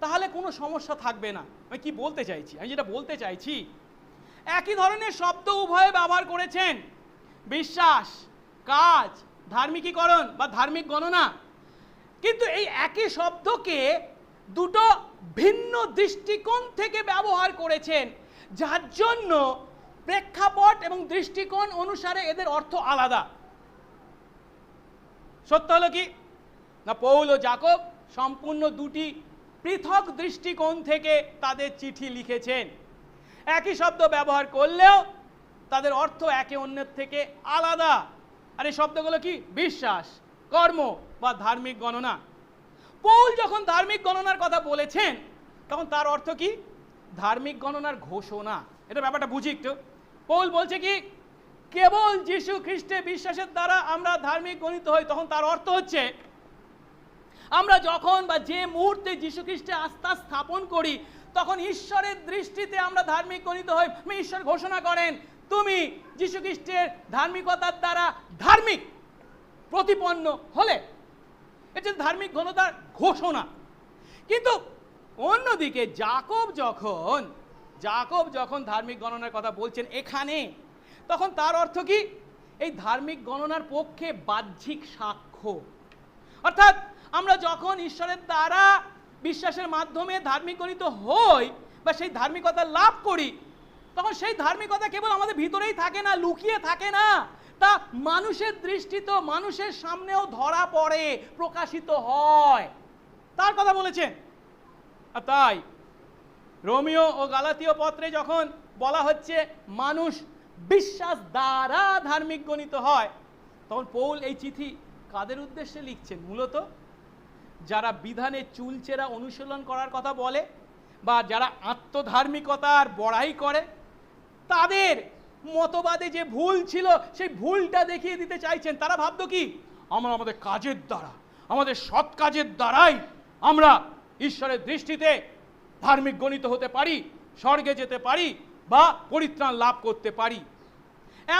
তাহলে কোনো সমস্যা থাকবে না। আমি কি বলতে চাইছি, আমি যেটা বলতে চাইছি, একই ধরনের শব্দ উভয়ে ব্যবহার করেছেন, বিশ্বাস, কাজ, ধার্মিকীকরণ বা ধার্মিক গণনা, কিন্তু এই একই শব্দকে দুটো ভিন্ন দৃষ্টিকোণ থেকে ব্যবহার করেছেন, যার জন্য প্রেক্ষাপট এবং দৃষ্টিকোণ অনুসারে এদের অর্থ আলাদা। সত্য হলো কি না, পৌল ও যাকব সম্পূর্ণ দুটি পৃথক দৃষ্টিকোণ থেকে তাদের চিঠি লিখেছেন। একই শব্দ ব্যবহার করলেও তাদের অর্থ একে অন্যের থেকে আলাদা। আর এই শব্দগুলো কি? বিশ্বাস, কর্ম বা ধার্মিক গণনা। পৌল যখন ধার্মিক গণনার কথা বলেছেন তখন তার অর্থ কি? ধার্মিক গণনার ঘোষণা। এটা ব্যাপারটা বুঝি একটু। পৌল বলছে কি, কেবল যীশু খ্রিস্টে বিশ্বাসের দ্বারা আমরা ধার্মিক গণিত হই। তখন তার অর্থ হচ্ছে আমরা যখন বা যে মুহূর্তে যীশু খ্রিস্টে আস্থা স্থাপন করি তখন ঈশ্বরের দৃষ্টিতে আমরা ধার্মিক গণিত হই। ঈশ্বর ঘোষণা করেন তুমি যীশু খ্রিস্টের ধার্মিকতার দ্বারা ধার্মিক প্রতিপন্ন হলে, এটা ধার্মিক গণতার ঘোষণা। কিন্তু অন্যদিকে যাকব যখন ধার্মিক গণনার কথা বলছেন এখানে, তখন তার অর্থ কি? এই ধার্মিক গণনার পক্ষে বাহ্যিক সাক্ষ্য। অর্থাৎ আমরা যখন ঈশ্বরের দ্বারা বিশ্বাসের মাধ্যমে ধার্মিক গণিত হই বা সেই ধার্মিকতা লাভ করি, তখন সেই ধার্মিকতা কেবল আমাদের ভিতরেই থাকে না, লুকিয়ে থাকে না, তা মানুষের দৃষ্টিতে, মানুষের সামনেও ধরা পড়ে, প্রকাশিত হয়। তার কথা বলেছেন। আর তাই রোমিও ও গালাতীয় পত্রে যখন বলা হচ্ছে মানুষ বিশ্বাস দ্বারা ধার্মিক গণিত হয়, তখন পৌল এই চিঠি কাদের উদ্দেশ্যে লিখছেন? মূলত যারা বিধানে চুলচেরা অনুশীলন করার কথা বলে বা যারা আত্মধার্মিকতার বড়াই করে, তাদের মতবাদে যে ভুল ছিল সেই ভুলটা দেখিয়ে দিতে চাইছেন। তারা ভাবতো কি, আমরা আমাদের কাজের দ্বারা, আমাদের সৎ কাজের দ্বারাই আমরা ঈশ্বরের দৃষ্টিতে ধার্মিক গণিত হতে পারি, স্বর্গে যেতে পারি বা পরিত্রাণ লাভ করতে পারি।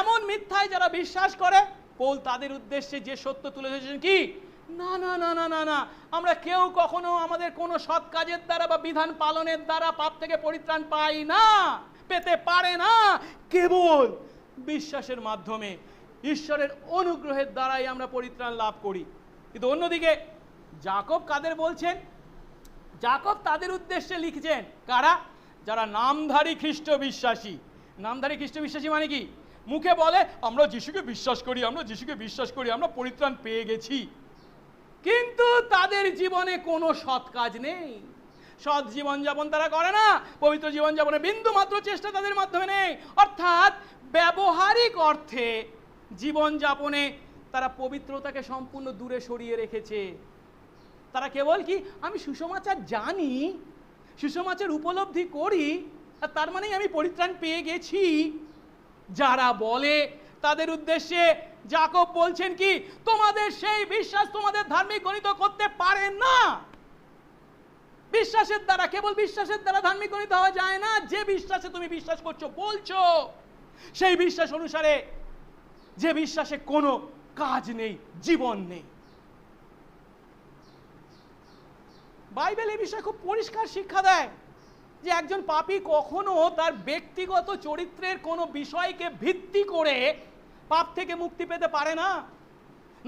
এমন মিথ্যায় যারা বিশ্বাস করে, পৌল তাদের উদ্দেশ্যে যে সত্য তুলে ধরেছেন কি, না না না না না না, আমরা কেউ কখনো আমাদের কোনো সৎ কাজের দ্বারা বা বিধান পালনের দ্বারা পাপ থেকে পরিত্রাণ পাই না, পেতে পারে না। কেবল বিশ্বাসের মাধ্যমে ঈশ্বরের অনুগ্রহের দ্বারাই আমরা পরিত্রাণ লাভ করি। কিন্তু অন্যদিকে যাকব কাদের বলছেন? যাকব তাদের উদ্দেশ্যে লিখছেন, কারা? যারা নামধারী খ্রিস্ট বিশ্বাসী। নামধারী খ্রিস্ট বিশ্বাসী মানে কি? মুখে বলে আমরা যিশুকে বিশ্বাস করি, আমরা যিশুকে বিশ্বাস করি, আমরা পরিত্রাণ পেয়ে গেছি, কিন্তু তাদের জীবনে কোনো সৎ কাজ নেই, সৎ জীবনযাপন তারা করে না, পবিত্র জীবনযাপনের বিন্দু মাত্র চেষ্টা তাদের মাধ্যমে নেই। অর্থাৎ ব্যবহারিক অর্থে জীবনযাপনে তারা পবিত্রতাকে সম্পূর্ণ দূরে সরিয়ে রেখেছে। তারা কেবল কি আমি সুসমাচার জানি, সুসমাচার উপলব্ধি করি, আর তার মানেই আমি পরিত্রাণ পেয়ে গেছি। যারা বলে তাদের উদ্দেশ্যে যাকব বলছেন কি, তোমাদের সেই বিশ্বাস তোমাদের ধার্মিক গণিত করতে পারে না। বিশ্বাসের দ্বারা, কেবল বিশ্বাসের দ্বারা ধার্মিক গণিত হওয়া যায় না। যে বিশ্বাসে তুমি বিশ্বাস করছো বলছো, সেই বিশ্বাস অনুসারে, যে বিশ্বাসে কোনো কাজ নেই, জীবন নেই। বাইবেল এই বিষয়ে খুব পরিষ্কার শিক্ষা দেয় যে একজন পাপী কখনো তার ব্যক্তিগত চরিত্রের কোনো বিষয়কে ভিত্তি করে পাপ থেকে মুক্তি পেতে পারে না।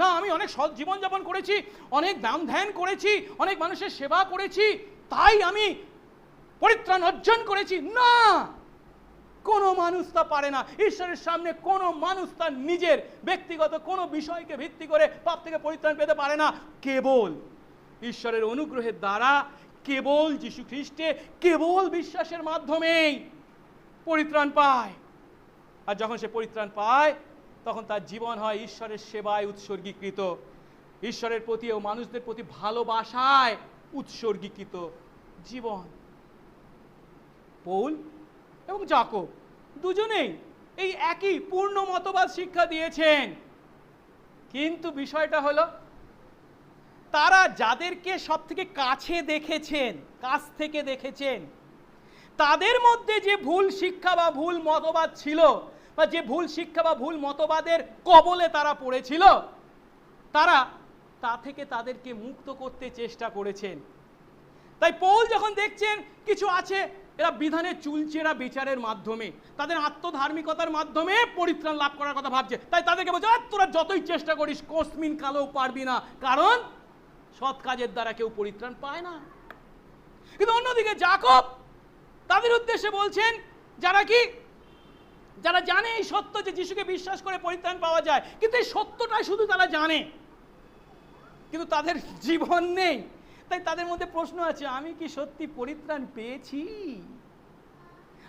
না, আমি অনেক সৎ জীবনযাপন করেছি, অনেক দান ধ্যান করেছি, অনেক মানুষের সেবা করেছি, তাই আমি পরিত্রাণ অর্জন করেছি। না, কোনো মানুষ তা পারে না। ঈশ্বরের সামনে কোনো মানুষ তার নিজের ব্যক্তিগত কোনো বিষয়কে ভিত্তি করে পাপ থেকে পরিত্রাণ পেতে পারে না। কেবল ঈশ্বরের অনুগ্রহের দ্বারা, কেবল যীশু খ্রিস্টে, কেবল বিশ্বাসের মাধ্যমেই পরিত্রাণ পায়। আর যখন সে পরিত্রাণ পায়, তখন তার জীবন হয় ঈশ্বরের সেবায় উৎসর্গীকৃত, ঈশ্বরের প্রতি ও মানুষদের প্রতি ভালোবাসায় উৎসর্গীকৃত জীবন। পৌল এবং যাকব দুজনেই এই একই পূর্ণ মতবাদ শিক্ষা দিয়েছেন, কিন্তু বিষয়টা হলো তারা যাদেরকে সব থেকে কাছে দেখেছেন, কাছ থেকে দেখেছেন, তাদের মধ্যে যে ভুল শিক্ষা বা ভুল মতবাদ ছিল, বা যে ভুল শিক্ষা বা ভুল মতবাদের কবলে তারা পড়েছিল, তারা তা থেকে তাদেরকে মুক্ত করতে চেষ্টা করেছেন। তাই পৌল যখন দেখছেন কিছু আছে এরা বিধানের চুলচেরা বিচারের মাধ্যমে, তাদের আত্মধার্মিকতার মাধ্যমে পরিত্রাণ লাভ করার কথা ভাবছে, তাই তাদেরকে বলছে তোরা যতই চেষ্টা করিস কোসমিন কালেও পারবি না, কারণ সৎ কাজের দ্বারা কেউ পরিত্রাণ পায় না। কিন্তু অন্যদিকে যাকব তাদের উদ্দেশ্যে বলছেন, যারা জানে এই সত্য যে যিশুকে বিশ্বাস করে পরিত্রাণ পাওয়া যায়, কিন্তু এই সত্যটাই শুধু তারা জানে, কিন্তু তাদের জীবন নেই। তাই তাদের মধ্যে প্রশ্ন আছে, আমি কি সত্যি পরিত্রাণ পেয়েছি?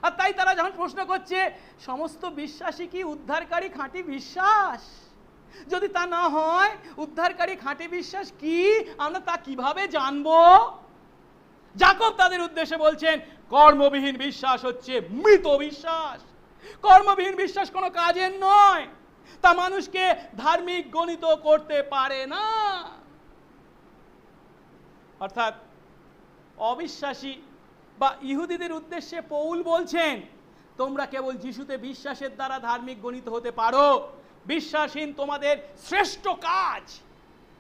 আর তাই তারা যখন প্রশ্ন করছে সমস্ত বিশ্বাসী কি উদ্ধারকারী খাঁটি বিশ্বাস, যদি তা না হয় উদ্ধারকারী খাঁটি বিশ্বাস কি, আমরা তা কিভাবে জানবো? যাকব তাদের উদ্দেশ্যে বলছেন, কর্মবিহীন বিশ্বাস হচ্ছে মৃত বিশ্বাস। কর্মবিহীন বিশ্বাস কোনো কাজের নয়, তা মানুষকে ধার্মিক গণিত করতে পারে না। অর্থাৎ অবিশ্বাসী বা ইহুদিদের উদ্দেশ্যে পৌল বলছেন, তোমরা কেবল যিশুতে বিশ্বাসের দ্বারা ধার্মিক গণিত হতে পারো। বিশ্বাসহীন তোমাদের শ্রেষ্ঠ কাজ,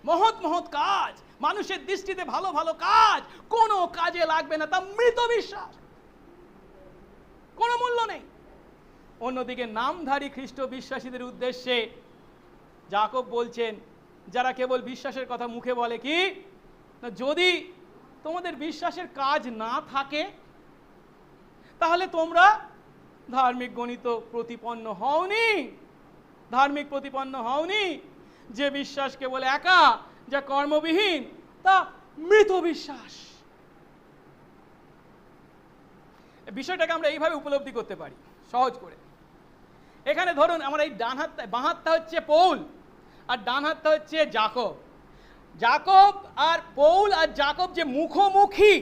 মহৎ মহৎ কাজ, মানুষের দৃষ্টিতে ভালো ভালো কাজ কোনো কাজে লাগবে না, তা মৃত বিশ্বাস, কোনো মূল্য নেই। অন্যদিকে নামধারী খ্রিস্ট বিশ্বাসীদের উদ্দেশ্যে যাকব বলছেন, যারা কেবল বিশ্বাসের কথা মুখে বলে কি না, যদি তোমাদের বিশ্বাসের কাজ না থাকে তাহলে তোমরা ধার্মিক গণিত প্রতিপন্ন হওনি, ধার্মিক প্রতিপন্ন হওনি। যে বিশ্বাস কেবল একা, যা কর্মবিহীন, তা মৃত বিশ্বাস। বিষয়টাকে আমরা এইভাবে উপলব্ধি করতে পারি সহজ করে। এখানে ধরুন আমার এই ডান হাত, বাঁ হাতটা হচ্ছে পৌল আর ডান হাতটা হচ্ছে যাকব। যাকব আর পৌল আর যাকব যে মুখোমুখি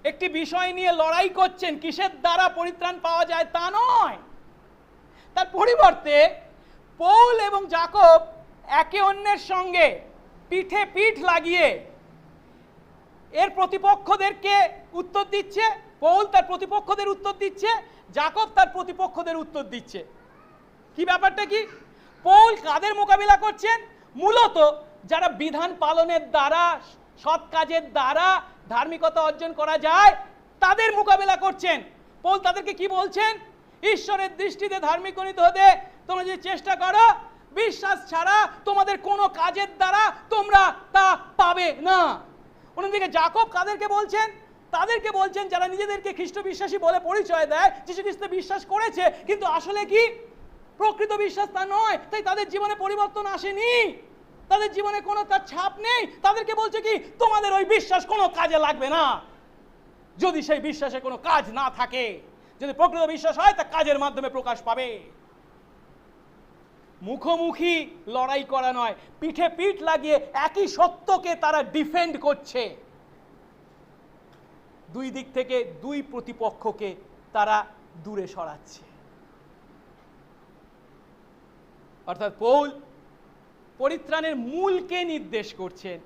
একটি বিষয় নিয়ে লড়াই করছেন, কিসের দ্বারা পরিত্রাণ পাওয়া যায় তা নয়, তার পরিবর্তে পৌল এবং যাকব একে অন্যের সঙ্গে পিঠে পিঠ লাগিয়ে এর প্রতিপক্ষদেরকে উত্তর দিচ্ছে। পৌল তার প্রতিপক্ষদের উত্তর দিচ্ছে, যাকব তার প্রতিপক্ষদের উত্তর দিচ্ছে। কি ব্যাপারটা কি? পৌল কাদের মোকাবিলা করছেন? মূলত যারা বিধান পালনের দ্বারা, সৎ কাজের দ্বারা ধার্মিকতা অর্জন করা যায়, তাদের মোকাবিলা করছেন। পৌল তাদেরকে কি বলছেন? ঈশ্বরের দৃষ্টিতে ধার্মিক গণিত হতে তোমরা যে চেষ্টা করো, বিশ্বাস ছাড়া তোমাদের কোনো কাজের দ্বারা তোমরা তা পাবে না। অন্যদিকে যাকব কাদেরকে বলছেন? তাদেরকে বলছেন যারা নিজেদেরকে খ্রিস্ট বিশ্বাসী বলে পরিচয় দেয়, যীশু খ্রিস্টে বিশ্বাস করেছে কিন্তু আসলে কি প্রকৃত বিশ্বাস তা নয়, তাই তাদের জীবনে পরিবর্তন আসেনি, তাদের জীবনে কোনো তার ছাপ নেই। তাদেরকে বলছে কি, তোমাদের ওই বিশ্বাস কোনো কাজে লাগবে না। যদি সেই বিশ্বাসে কোনো কাজ না থাকে, যদি প্রকৃত বিশ্বাস হয় তা কাজের মাধ্যমে প্রকাশ পাবে। মুখোমুখি লড়াই করা নয়, পিঠে পিঠ লাগিয়ে একই সত্যকে তারা ডিফেন্ড করছে। দুই দিক থেকে দুই প্রতিপক্ষকে তারা দূরে সরাচ্ছে। অর্থাৎ পৌল পরিত্রাণের মূলকে নির্দেশ করছেন,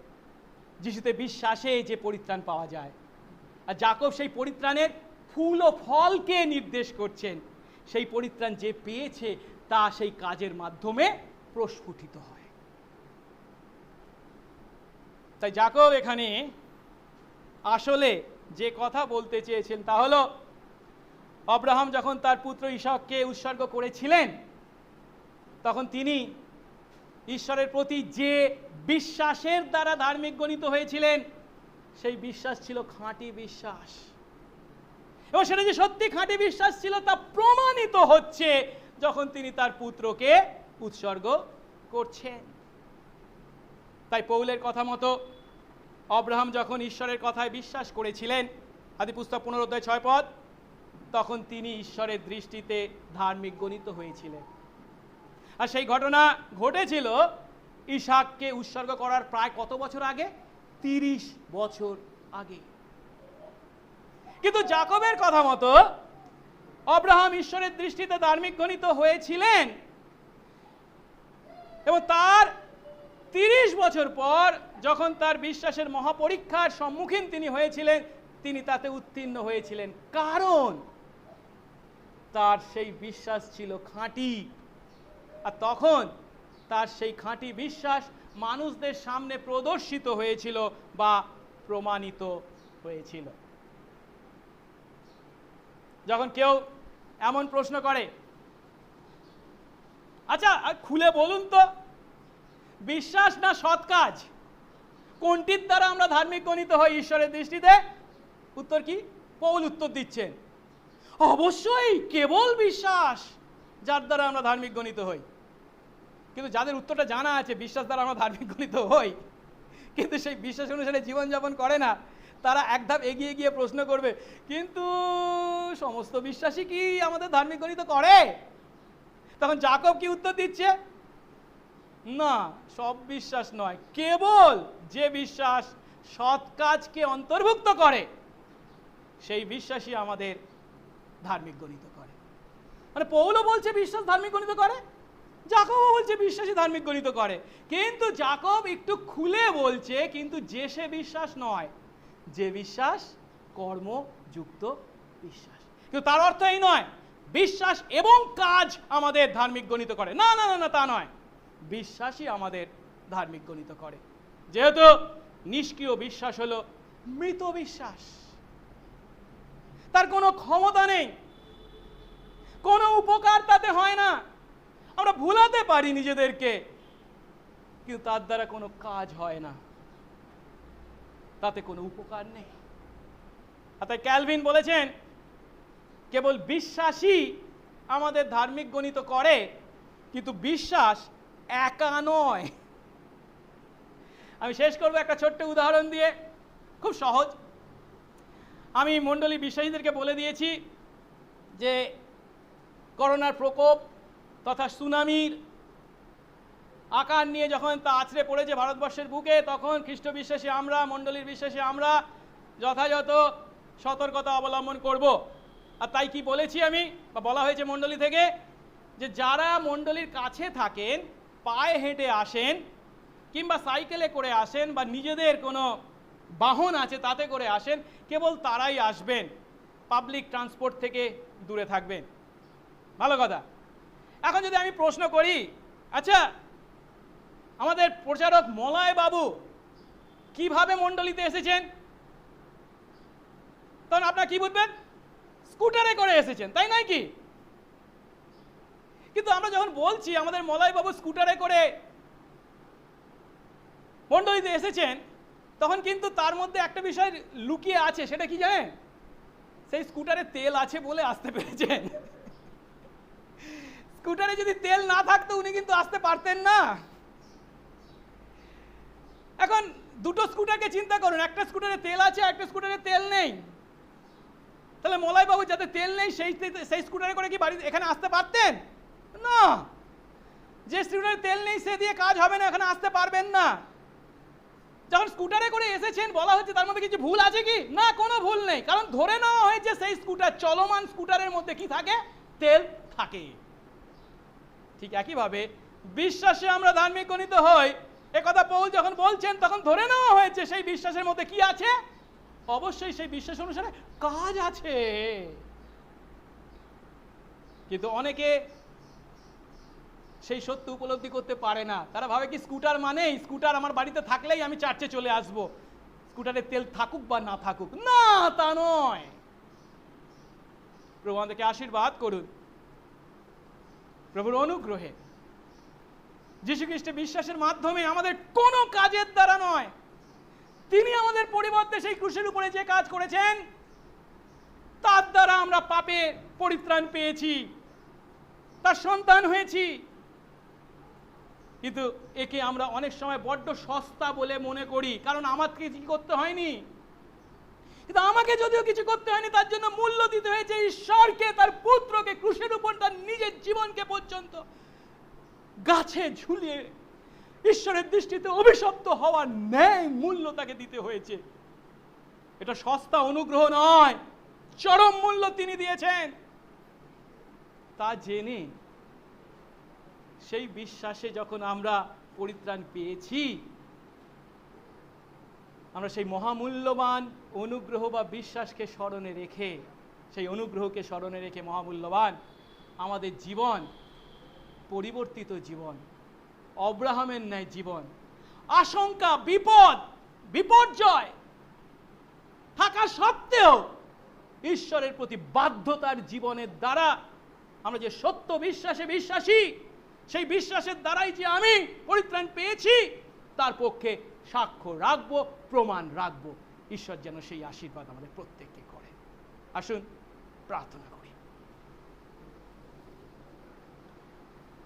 যিশুতে বিশ্বাসে যে পরিত্রাণ পাওয়া যায়। আর যাকব সেই পরিত্রাণের ফুল ও ফলকে নির্দেশ করছেন, সেই পরিত্রাণ যে পেয়েছে তা সেই কাজের মাধ্যমে প্রস্ফুটিত হয়। তাই যাকব এখানে আসলে যে কথা বলতে চেয়েছেন তা হলো, আব্রাহাম যখন তার পুত্র ইসাককে উৎসর্গ করেছিলেন, তখন তিনি ঈশ্বরের প্রতি যে বিশ্বাসের দ্বারা ধার্মিক গণিত হয়েছিলেন, সেই বিশ্বাস ছিল খাঁটি বিশ্বাস। এবং সেটা যে সত্যি খাঁটি বিশ্বাস ছিল তা প্রমাণিত হচ্ছে যখন তিনি তার পুত্রকে উৎসর্গ করছেন। তাই পৌলের কথা মতো আব্রাহাম যখন ঈশ্বরের কথায় বিশ্বাস করেছিলেন, আদিপুস্তক 15 অধ্যায় 6 পদ, তখন তিনি ঈশ্বরের দৃষ্টিতে ধার্মিক গণিত হয়েছিলেন। আর সেই ঘটনা ঘটেছিল ইসাককে উৎসর্গ করার প্রায় কত বছর আগে? 30 বছর আগে। কিন্তু যাকবের কথা মতো আব্রাহাম ঈশ্বরের দৃষ্টিতে ধার্মিক গণিত হয়েছিলেন এবং তার 30 বছর পর যখন তার বিশ্বাসের মহাপরীক্ষার সম্মুখীন তিনি হয়েছিলেন, তিনি তাতে উত্তীর্ণ হয়েছিলেন, কারণ তার সেই বিশ্বাস ছিল খাঁটি। আর তখন তার সেই খাঁটি বিশ্বাস মানুষদের সামনে প্রদর্শিত হয়েছিল বা প্রমাণিত হয়েছিল। যখন কেউ এমন প্রশ্ন করে, আচ্ছা খুলে বলুন তো, বিশ্বাস না সৎ কাজ, কোনটির দ্বারা আমরা ধার্মিক গণিত হই ঈশ্বরের দৃষ্টিতে? উত্তর কি? পৌল উত্তর দিচ্ছেন, অবশ্যই কেবল বিশ্বাস, যার দ্বারা আমরা ধার্মিক গণিত হই। কিন্তু যাদের উত্তরটা জানা আছে বিশ্বাস দ্বারা আমরা ধার্মিক গণিত হই, কিন্তু সেই বিশ্বাস অনুসারে জীবনযাপন করে না, তারা এক ধাপ এগিয়ে গিয়ে প্রশ্ন করবে, কিন্তু সমস্ত বিশ্বাসী কি আমাদের ধার্মিক গণিত করে? তখন যাকব কি উত্তর দিচ্ছে? না, সব বিশ্বাস নয়, কেবল যে বিশ্বাস সৎ কাজকে অন্তর্ভুক্ত করে সেই বিশ্বাসই আমাদের ধার্মিক গণিত করে। মানে পৌলও বলছে বিশ্বাস ধার্মিক গণিত করে, যাকবও বলছে বিশ্বাসী ধার্মিক গণিত করে, কিন্তু যাকব একটু খুলে বলছে কিন্তু যে সে বিশ্বাস নয়, যে বিশ্বাস কর্মযুক্ত বিশ্বাস। কিন্তু তার অর্থ এই নয় বিশ্বাস এবং কাজ আমাদের ধার্মিক গণিত করে, না না না, তা নয়, বিশ্বাসই আমাদের ধার্মিক গণিত করে। যেহেতু নিষ্ক্রিয় বিশ্বাস হলো মৃত বিশ্বাস, তার কোনো ক্ষমতা নেই, কোনো উপকার তাতে হয় না। আমরা ভুলাতে পারি নিজেদেরকে, কিন্তু তার দ্বারা কোনো কাজ হয় না, তাতে কোনো উপকার নেই। তাই ক্যালভিন বলেছেন, কেবল বিশ্বাসই আমাদের ধার্মিক গণিত করে, কিন্তু বিশ্বাস একা নয়। আমি শেষ করব একটা ছোট্ট উদাহরণ দিয়ে, খুব সহজ। আমি মণ্ডলী বিশ্বাসীদেরকে বলে দিয়েছি যে করোনার প্রকোপ তথা সুনামির আকার নিয়ে যখন তা আছড়ে পড়েছে ভারতবর্ষের বুকে, তখন খ্রিস্ট বিশ্বাসী আমরা, মণ্ডলীর বিশ্বাসী আমরা যথাযথ সতর্কতা অবলম্বন করব। আর তাই কি বলেছি আমি, বা বলা হয়েছে মণ্ডলী থেকে, যে যারা মণ্ডলীর কাছে থাকেন, পায়ে হেঁটে আসেন কিংবা সাইকেলে করে আসেন বা নিজেদের কোনো বাহন আছে তাতে করে আসেন, কেবল তারাই আসবেন, পাবলিক ট্রান্সপোর্ট থেকে দূরে থাকবেন। ভালো কথা। এখন যদি আমি প্রশ্ন করি, আচ্ছা আমাদের প্রচারক মলয় বাবু কিভাবে মণ্ডলীতে এসেছেন, তখন আপনারা কি বুঝবেন? স্কুটারে করে এসেছেন, তাই নয় কি? কিন্তু আমরা যখন বলছি আমাদের মলয় বাবু স্কুটারে করে মণ্ডলীতে এসেছেন, তখন কিন্তু তার মধ্যে একটা বিষয় লুকিয়ে আছে, সেটা কি জানেন? সেই স্কুটারে তেল আছে বলে আসতে পেরেছেন। স্কুটারে যদি তেল না থাকতো উনি কিন্তু আসতে পারতেন না। এখন দুটো স্কুটারকে চিন্তা করুন, একটা স্কুটারে তেল আছে, একটা স্কুটারে তেল নেই। তাহলে মলয় বাবু যাতে তেল নেই সেই স্কুটারে করে কি বাড়ি এখানে আসতে পারতেন না? যে স্কুটারে তেল নেই সে দিয়ে কাজ হবে না, এখানে আসতে পারবেন না। যখন স্কুটারে করে এসেছেন বলা হচ্ছে তার মধ্যে কিছু ভুল আছে কি? না, কোনো ভুল নেই, কারণ ধরে নেওয়া হয়েছে সেই স্কুটার, চলমান স্কুটারের মধ্যে কি থাকে? তেল থাকে। ঠিক একইভাবে বিশ্বাসে আমরা ধার্মিক গণিত হই, একথা পৌল যখন বলছেন তখন ধরে নেওয়া হয়েছে সেই বিশ্বাসের মধ্যে কি আছে? অবশ্যই সেই বিশ্বাস অনুসারে কাজ আছে। কিন্তু অনেকে সেই সত্য উপলব্ধি করতে পারে না। তারা ভাবে কি স্কুটার মানে স্কুটার আমার বাড়িতে থাকলেই আমি চার্চে চলে আসব, স্কুটারে তেল থাকুক বা না থাকুক। না, তা নয়। প্রভু আমাদেরকে আশীর্বাদ করুন প্রভুর অনুগ্রহে। যীশু খ্রিস্টে বিশ্বাসের মাধ্যমে আমাদের কোনো কাজের দ্বারা নয়, তিনি আমাদের পরিবর্তে সেই ক্রুশের উপরে যে কাজ করেছেন তার দ্বারা আমরা পাপে পরিত্রাণ পেয়েছি, তার সন্তান হয়েছি। কিন্তু একে আমরা অনেক সময় বড্ড সস্তা বলে মনে করি, কারণ আমাকে কিছু করতে হয়নি। কিন্তু আমাকে যদিও কিছু করতে হয়নি, তার জন্য মূল্য দিতে হয়েছে ঈশ্বরকে, তার পুত্রকে ক্রুশের উপর তার নিজের জীবনকে পর্যন্ত গাছে ঝুলিয়ে ঈশ্বরের দৃষ্টিতে অভিশপ্ত হওয়ার ন্যায় মূল্য তাকে দিতে হয়েছে। এটা সস্তা অনুগ্রহ নয়, চরম মূল্য তিনি দিয়েছেন। তা জেনে সেই বিশ্বাসে যখন আমরা পরিত্রাণ পেয়েছি, আমরা সেই মহামূল্যবান অনুগ্রহ বা বিশ্বাসকে স্মরণে রেখে, সেই অনুগ্রহকে স্মরণে রেখে মহামূল্যবান আমাদের জীবন, পরিবর্তিত জীবন, অব্রাহামের ন্যায় জীবন, আশঙ্কা, বিপদ, বিপর্যয় থাকা সত্ত্বেও ঈশ্বরের প্রতি বাধ্যতার জীবনের দ্বারা আমরা যে সত্য বিশ্বাসে বিশ্বাসী, সেই বিশ্বাসের দ্বারাই যে আমি পরিত্রাণ পেয়েছি তার পক্ষে সাক্ষ্য রাখবো, প্রমাণ রাখবো। ঈশ্বর যেন সেই আশীর্বাদ আমাদের প্রত্যেককে করে। আসুন প্রার্থনা করি।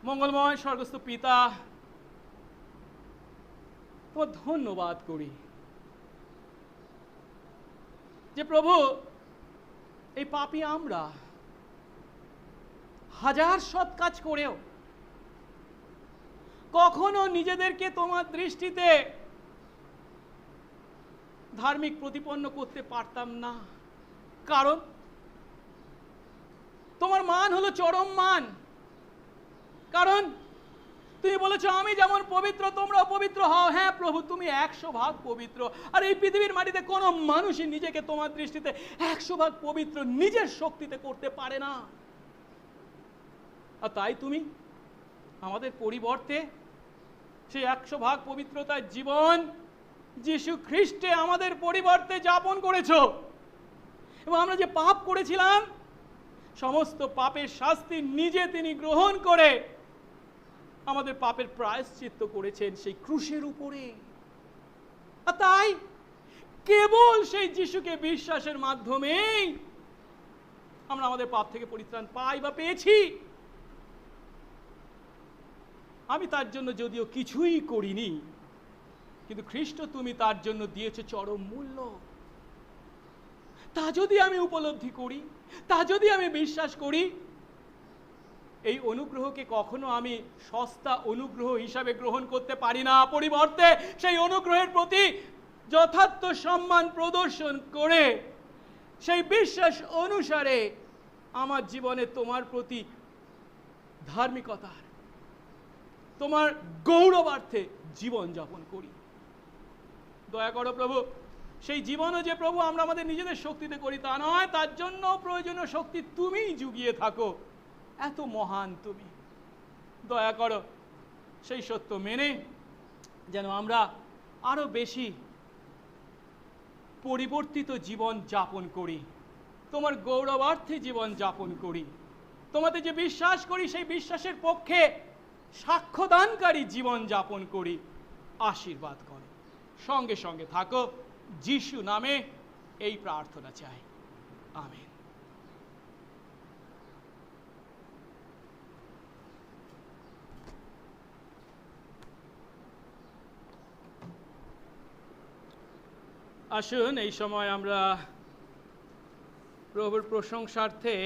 মঙ্গলময় স্বর্গস্থ পিতা, তোমার ধন্যবাদ করি যে প্রভু এই পাপী আমরা হাজার সৎ কাজ করেও কখনো নিজেদেরকে তোমার দৃষ্টিতে ধার্মিক প্রতিপন্ন করতে পারতাম না, কারণ তোমার মান হলো চরম মান। কারণ তুমি বলেছো আমি যেমন পবিত্র তোমরা পবিত্র হও। হ্যাঁ প্রভু, তুমি 100% পবিত্র, আর এই পৃথিবীর মাটিতে কোনো মানুষই নিজেকে তোমার দৃষ্টিতে 100% পবিত্র নিজের শক্তিতে করতে পারে না। আর তাই তুমি আমাদের পরিবর্তে সেই 100% পবিত্রতার জীবন যীশু খ্রিস্টে আমাদের পরিবর্তে যাপন করেছো। এবং আমরা যে পাপ করেছিলাম সমস্ত পাপের শাস্তি নিজে তিনি গ্রহণ করে আমাদের পাপের প্রায়শ্চিত্ত করেছেন সেই ক্রুশের উপরে। আর তাই কেবল সেই যিশুকে বিশ্বাসের মাধ্যমেই আমরা আমাদের পাপ থেকে পরিত্রাণ পাই বা পেয়েছি। আমি তার জন্য যদিও কিছুই করিনি, কিন্তু খ্রিস্ট তুমি তার জন্য দিয়েছো চরম মূল্য। তা যদি আমি উপলব্ধি করি, তা যদি আমি বিশ্বাস করি, এই অনুগ্রহকে কখনো আমি সস্তা অনুগ্রহ হিসাবে গ্রহণ করতে পারি না। পরিবর্তে সেই অনুগ্রহের প্রতি যথার্থ সম্মান প্রদর্শন করে সেই বিশ্বাস অনুসারে আমার জীবনে তোমার প্রতি ধার্মিকতার, তোমার গৌরবার্থে জীবন যাপন করি। দয়া করো প্রভু, সেই জীবনও যে প্রভু আমরা আমাদের নিজেদের শক্তিতে করি তা নয়, তার জন্য প্রয়োজনীয় শক্তি তুমিই জুগিয়ে থাকো। এত মহান তুমি। দয়া করো সেই সত্য মেনে যেন আমরা আরো বেশি পরিবর্তিত জীবন যাপন করি, তোমার গৌরবার্থে জীবন যাপন করি, তোমাতে যে বিশ্বাস করি সেই বিশ্বাসের পক্ষে সাক্ষ্যদানকারী জীবন যাপন করি। আশীর্বাদ করো। সঙ্গে সঙ্গে থাকো। যিশু নামে এই প্রার্থনা চাই, আমেন। আসুন এই সময় আমরা প্রভুর প্রশংসার্থে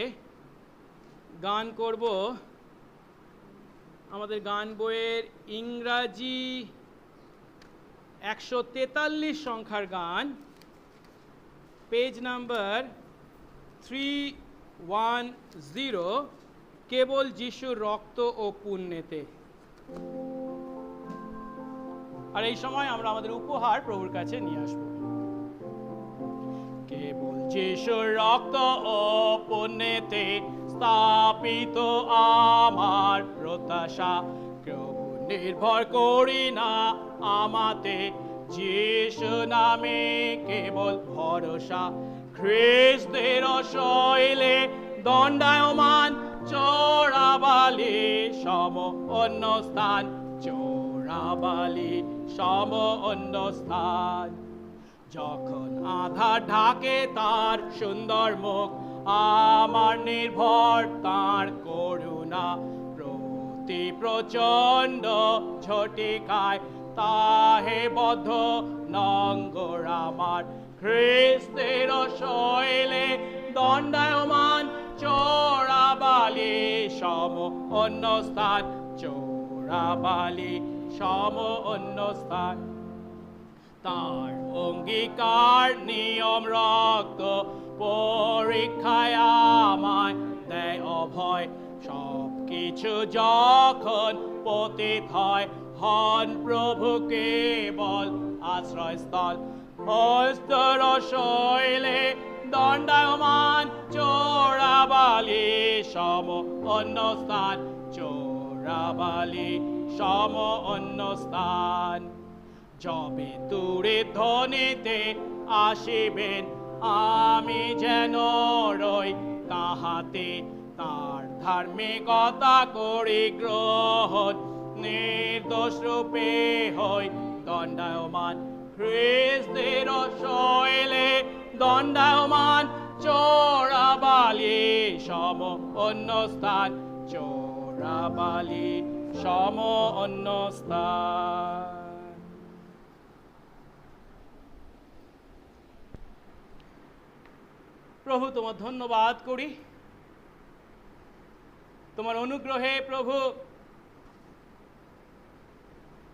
গান করব। আমাদের গান বইয়ের ইংরাজি 143 সংখ্যার গান, পেজ নাম্বার 310, কেবল যিশুর রক্ত ও পুণ্যেতে। আর এই সময় আমরা আমাদের উপহার প্রভুর কাছে নিয়ে আসবো। কেবল যিশুর রক্ত ও পুণ্যেতে স্থাপিত আমার প্রত্যাশা, প্রভু নির্ভর করি না আমাতে, যিশু নামে কেবল ভরসা। খ্রিস্টের শৈলে দণ্ডায়মান চোরাবালি সম অন্য স্থান, চোরাবালি সম অন্য স্থান। যখন আধার ঢাকে তার সুন্দর মুখ, আমার নির্ভর তার করুণা। প্রতি প্রচণ্ড ঝটিকায় তাহে বদ্ধ নঙ্গর আমার, খ্রিস্তের শৈলে দণ্ডায়মান চোরাবালি সম অন্য স্থান, চোরাবালি সম অন্য স্থান। তার অঙ্গীকার নিয়ম রক্ত পরীক্ষায় আমায় দেয় অভয়, সব কিছু যখন পতিত হয়, হন প্রভু কেবল আশ্রয়স্থল। অস্তর শৈলে দণ্ডায়মান চোরাবালি সম অন্য স্থান, চোরাবালি সম অন্য স্থান। যবে দূরে ধ্বনিতে আসিবেন, আমি যেন রই তাহাতে, তার ধার্মিকতা করি গ্রহণ, নির্দোষ রূপে হই দণ্ডায়মান। খ্রিস্তের শৈলে দণ্ডায়মান চোরাবালি সম অন্য স্থান, চোরাবালি সম অন্য স্থান। প্রভু তোমার ধন্যবাদ করি, তোমার অনুগ্রহে প্রভু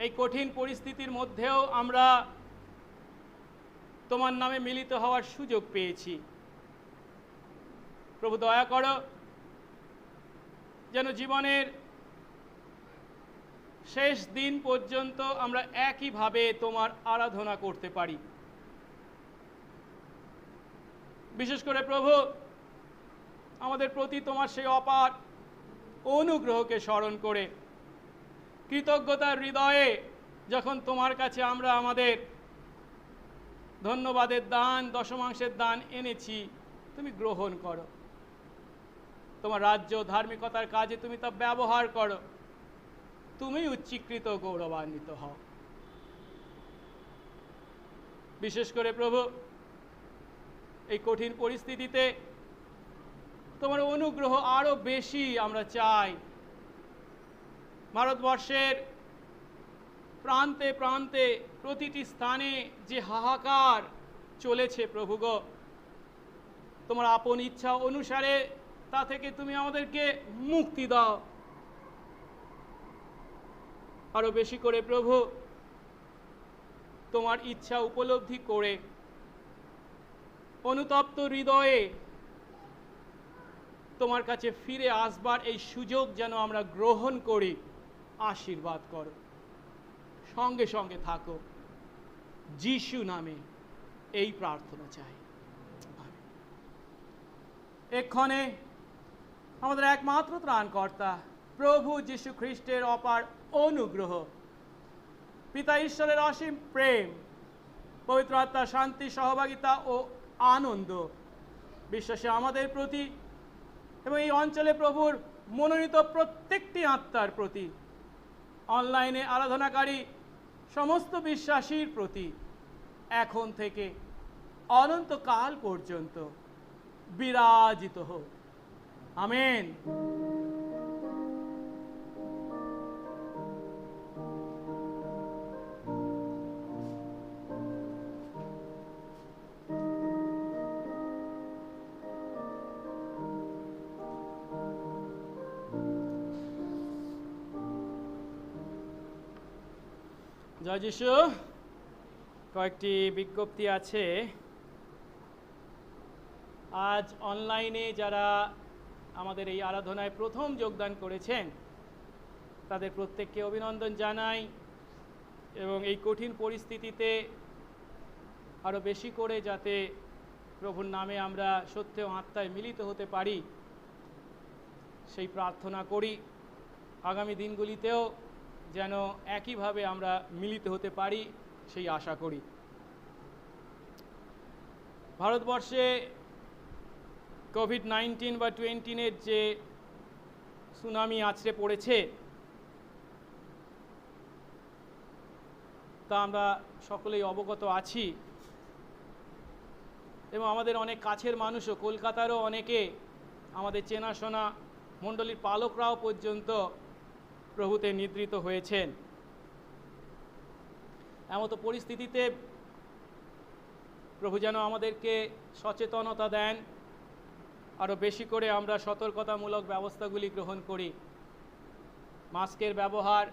এই কঠিন পরিস্থিতির মধ্যেও আমরা তোমার নামে মিলিত হওয়ার সুযোগ পেয়েছি। প্রভু দয়া করো যেন জীবনের শেষ দিন পর্যন্ত আমরা একইভাবে তোমার আরাধনা করতে পারি। বিশেষ করে প্রভু আমাদের প্রতি তোমার সেই অপার অনুগ্রহকে স্মরণ করে কৃতজ্ঞতার হৃদয়ে যখন তোমার কাছে আমরা আমাদের ধন্যবাদের দান, দশমাংশের দান এনেছি, তুমি গ্রহণ করো। তোমার রাজ্য ধার্মিকতার কাজে তুমি তা ব্যবহার করো। তুমি উচ্চীকৃত গৌরবান্বিত হও। বিশেষ করে প্রভু এই কঠিন পরিস্থিতিতে তোমার অনুগ্রহ আরো বেশি আমরা চাই। ভারতবর্ষের প্রান্তে প্রান্তে প্রতিটি স্থানে যে হাহাকার চলেছে প্রভু গো, তোমার আপন ইচ্ছা অনুসারে তা থেকে তুমি আমাদেরকে মুক্তি দাও। আরো বেশি করে প্রভু তোমার ইচ্ছা উপলব্ধি করে অনুতপ্ত হৃদয়ে তোমার কাছে ফিরে আসবার এই সুযোগ যেন আমরা গ্রহণ করি। আশীর্বাদ করো, সঙ্গে সঙ্গে থাকো। যিশু নামে এই প্রার্থনা চাই। এক্ষণে আমাদের একমাত্র ত্রাণকর্তা প্রভু যীশু খ্রিস্টের অপার অনুগ্রহ, পিতা ঈশ্বরের অসীম প্রেম, পবিত্র আত্মার শান্তি, সহভাগিতা ও আনন্দ বিশ্বাসে আমাদের প্রতি এবং এই অঞ্চলে প্রভুর মনোনীত প্রত্যেকটি আত্মার প্রতি, অনলাইনে আরাধনাকারী সমস্ত বিশ্বাসীর প্রতি এখন থেকে অনন্তকাল পর্যন্ত বিরাজিত হোক। আমেন। জয় যিশু। কয়েকটি বিজ্ঞপ্তি আছে। আজ অনলাইনে যারা আমাদের এই আরাধনায় প্রথম যোগদান করেছেন তাদের প্রত্যেককে অভিনন্দন জানাই, এবং এই কঠিন পরিস্থিতিতে আরও বেশি করে যাতে প্রভুর নামে আমরা সত্য ও আত্মায় মিলিত হতে পারি সেই প্রার্থনা করি। আগামী দিনগুলিতেও যেন একইভাবে আমরা মিলিত হতে পারি সেই আশা করি। ভারতবর্ষে কোভিড-19 বা 20 যে সুনামি আছড়ে পড়েছে তা আমরা সকলেই অবগত আছি, এবং আমাদের অনেক কাছের মানুষও, কলকাতারও অনেকে, আমাদের চেনাশোনা মণ্ডলীর পালকরাও পর্যন্ত প্রভুতে নিদ্রিত হয়েছেন। এমতো পরিস্থিতিতে প্রভু যেন আমাদেরকে সচেতনতা দেন, আরও বেশি করে আমরা সতর্কতামূলক ব্যবস্থাগুলি গ্রহণ করি। মাস্কের ব্যবহার,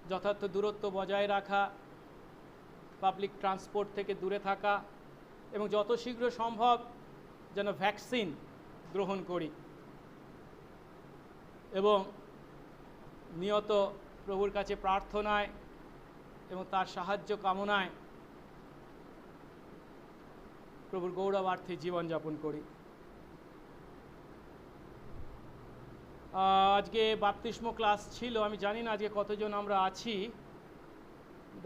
যথার্থ দূরত্ব বজায় রাখা, পাবলিক ট্রান্সপোর্ট থেকে দূরে থাকা, এবং যত শীঘ্র সম্ভব যেন ভ্যাকসিন গ্রহণ করি, এবং নিয়ত প্রভুর কাছে প্রার্থনায় এবং তার সাহায্য কামনায় প্রভুর গৌরবার্থে জীবনযাপন করি। আজকে বাপ্তিস্ম ক্লাস ছিল, আমি জানি না আজকে কতজন আমরা আছি,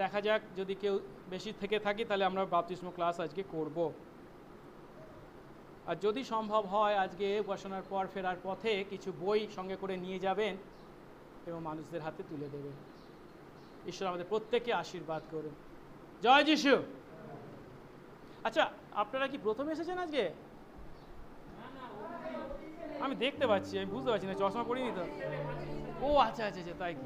দেখা যাক, যদি কেউ বেশি থেকে থাকি তাহলে আমরা বাপ্তিস্ম ক্লাস আজকে করব। আর যদি সম্ভব হয় আজকে উপাসনার পর ফেরার পথে কিছু বই সঙ্গে করে নিয়ে যাবেন এবং মানুষদের হাতে তুলে দেবেন। ঈশ্বর আমাদের প্রত্যেককে আশীর্বাদ করুন। জয় যিশু। আচ্ছা, আপনারা কি প্রথমে এসেছেন আজকে? আমি দেখতে পাচ্ছি, আমি বুঝতে পারছি না, চশমা পরিনি তো। ও আচ্ছা আচ্ছা আচ্ছা, তাই কি?